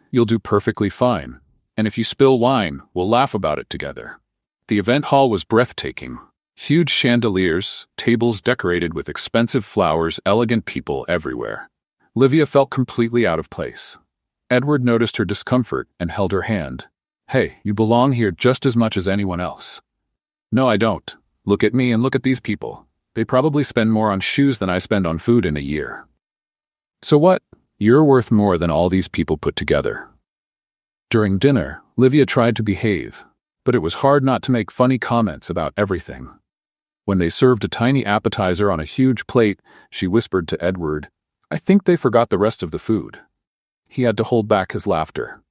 "You'll do perfectly fine. And if you spill wine, we'll laugh about it together." The event hall was breathtaking. Huge chandeliers, tables decorated with expensive flowers, elegant people everywhere. Livia felt completely out of place. Edward noticed her discomfort and held her hand. "Hey, you belong here just as much as anyone else." "No, I don't. Look at me and look at these people. They probably spend more on shoes than I spend on food in a year." "So what? You're worth more than all these people put together." During dinner, Livia tried to behave, but it was hard not to make funny comments about everything. When they served a tiny appetizer on a huge plate, she whispered to Edward, "I think they forgot the rest of the food." He had to hold back his laughter.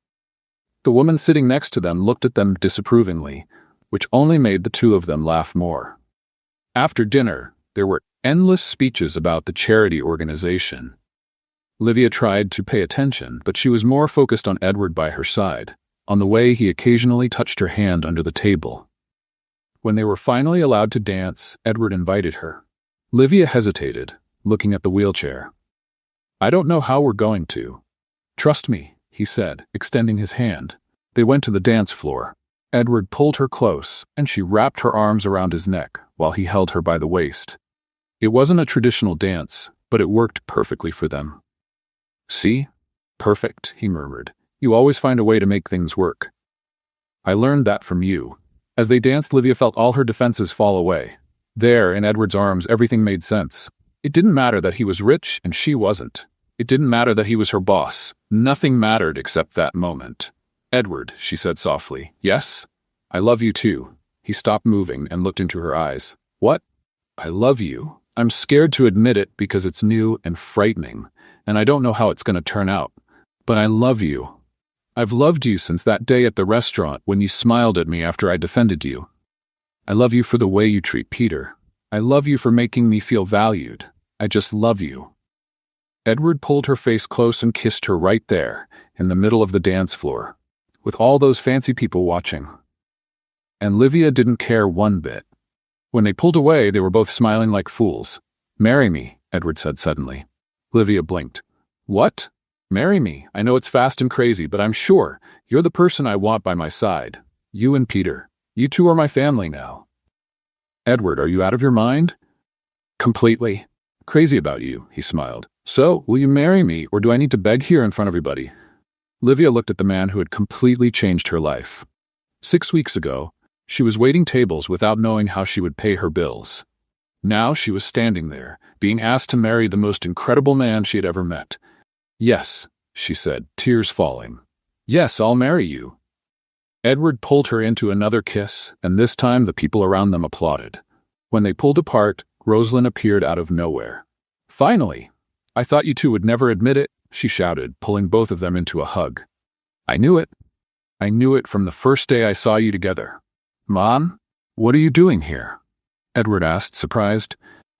The woman sitting next to them looked at them disapprovingly, which only made the 2 of them laugh more. After dinner, there were endless speeches about the charity organization. Livia tried to pay attention, but she was more focused on Edward by her side, on the way he occasionally touched her hand under the table. When they were finally allowed to dance, Edward invited her. Livia hesitated, looking at the wheelchair. "I don't know how we're going to." "Trust me," he said, extending his hand. They went to the dance floor. Edward pulled her close, and she wrapped her arms around his neck while he held her by the waist. It wasn't a traditional dance, but it worked perfectly for them. "See? Perfect," he murmured. "You always find a way to make things work." "I learned that from you." As they danced, Livia felt all her defenses fall away. There, in Edward's arms, everything made sense. It didn't matter that he was rich and she wasn't. It didn't matter that he was her boss. Nothing mattered except that moment. "Edward," she said softly. "Yes? I love you too." He stopped moving and looked into her eyes. "What?" "I love you. I'm scared to admit it because it's new and frightening, and I don't know how it's going to turn out. But I love you. I've loved you since that day at the restaurant when you smiled at me after I defended you. I love you for the way you treat Peter. I love you for making me feel valued. I just love you." Edward pulled her face close and kissed her right there, in the middle of the dance floor, with all those fancy people watching. And Livia didn't care one bit. When they pulled away, they were both smiling like fools. "Marry me," Edward said suddenly. Livia blinked. "What? Marry me? I know it's fast and crazy, but I'm sure you're the person I want by my side. You and Peter. You two are my family now." "Edward, are you out of your mind?" "Completely. Crazy about you," he smiled. "So, will you marry me, or do I need to beg here in front of everybody?" Livia looked at the man who had completely changed her life. 6 weeks ago, she was waiting tables without knowing how she would pay her bills. Now she was standing there, being asked to marry the most incredible man she had ever met. "Yes," she said, tears falling. "Yes, I'll marry you." Edward pulled her into another kiss, and this time the people around them applauded. When they pulled apart, Rosalind appeared out of nowhere. "Finally! I thought you two would never admit it," she shouted, pulling both of them into a hug. "I knew it. I knew it from the first day I saw you together." "Mom, what are you doing here?" Edward asked, surprised.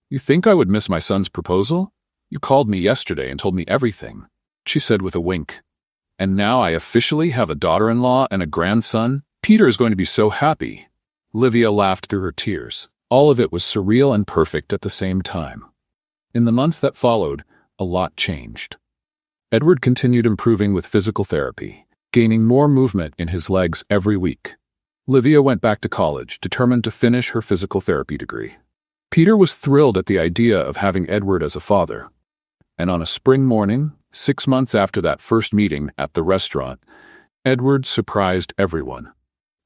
"You think I would miss my son's proposal? You called me yesterday and told me everything," she said with a wink. "And now I officially have a daughter-in-law and a grandson? Peter is going to be so happy." Livia laughed through her tears. All of it was surreal and perfect at the same time. In the months that followed, a lot changed. Edward continued improving with physical therapy, gaining more movement in his legs every week. Livia went back to college, determined to finish her physical therapy degree. Peter was thrilled at the idea of having Edward as a father. And on a spring morning, 6 months after that first meeting at the restaurant, Edward surprised everyone.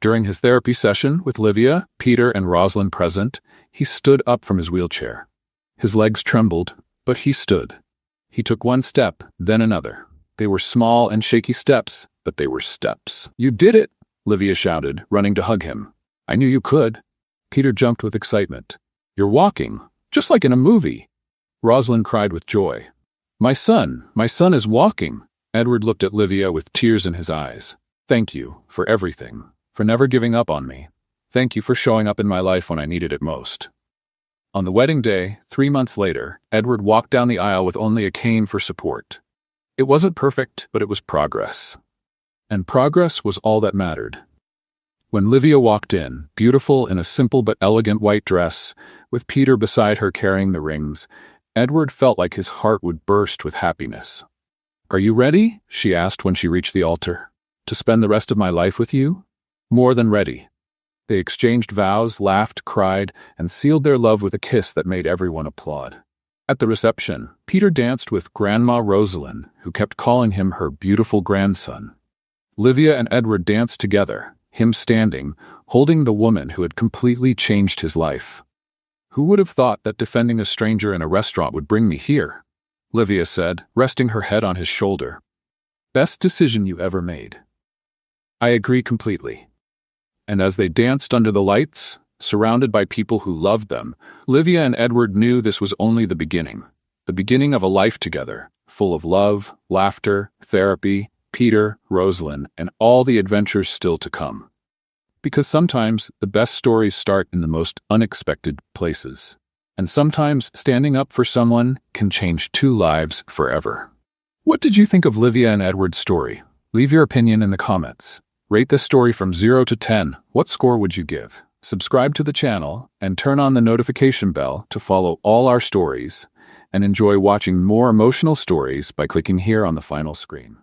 During his therapy session with Livia, Peter, and Rosalind present, he stood up from his wheelchair. His legs trembled, but he stood. He took one step, then another. They were small and shaky steps, but they were steps. "You did it!" Livia shouted, running to hug him. "I knew you could." Peter jumped with excitement. "You're walking, just like in a movie." Rosalind cried with joy. My son is walking." Edward looked at Livia with tears in his eyes. "Thank you for everything, for never giving up on me. Thank you for showing up in my life when I needed it most." On the wedding day, 3 months later, Edward walked down the aisle with only a cane for support. It wasn't perfect, but it was progress. And progress was all that mattered. When Livia walked in, beautiful in a simple but elegant white dress, with Peter beside her carrying the rings, Edward felt like his heart would burst with happiness. "Are you ready?" she asked when she reached the altar. "To spend the rest of my life with you?" "More than ready." They exchanged vows, laughed, cried, and sealed their love with a kiss that made everyone applaud. At the reception, Peter danced with Grandma Rosalind, who kept calling him her beautiful grandson. Livia and Edward danced together, him standing, holding the woman who had completely changed his life. "Who would have thought that defending a stranger in a restaurant would bring me here?" Livia said, resting her head on his shoulder. "Best decision you ever made." "I agree completely." And as they danced under the lights, surrounded by people who loved them, Livia and Edward knew this was only the beginning of a life together, full of love, laughter, therapy, Peter, Rosalind, and all the adventures still to come. Because sometimes the best stories start in the most unexpected places. And sometimes standing up for someone can change 2 lives forever. What did you think of Livia and Edward's story? Leave your opinion in the comments. Rate this story from 0 to 10. What score would you give? Subscribe to the channel and turn on the notification bell to follow all our stories, and enjoy watching more emotional stories by clicking here on the final screen.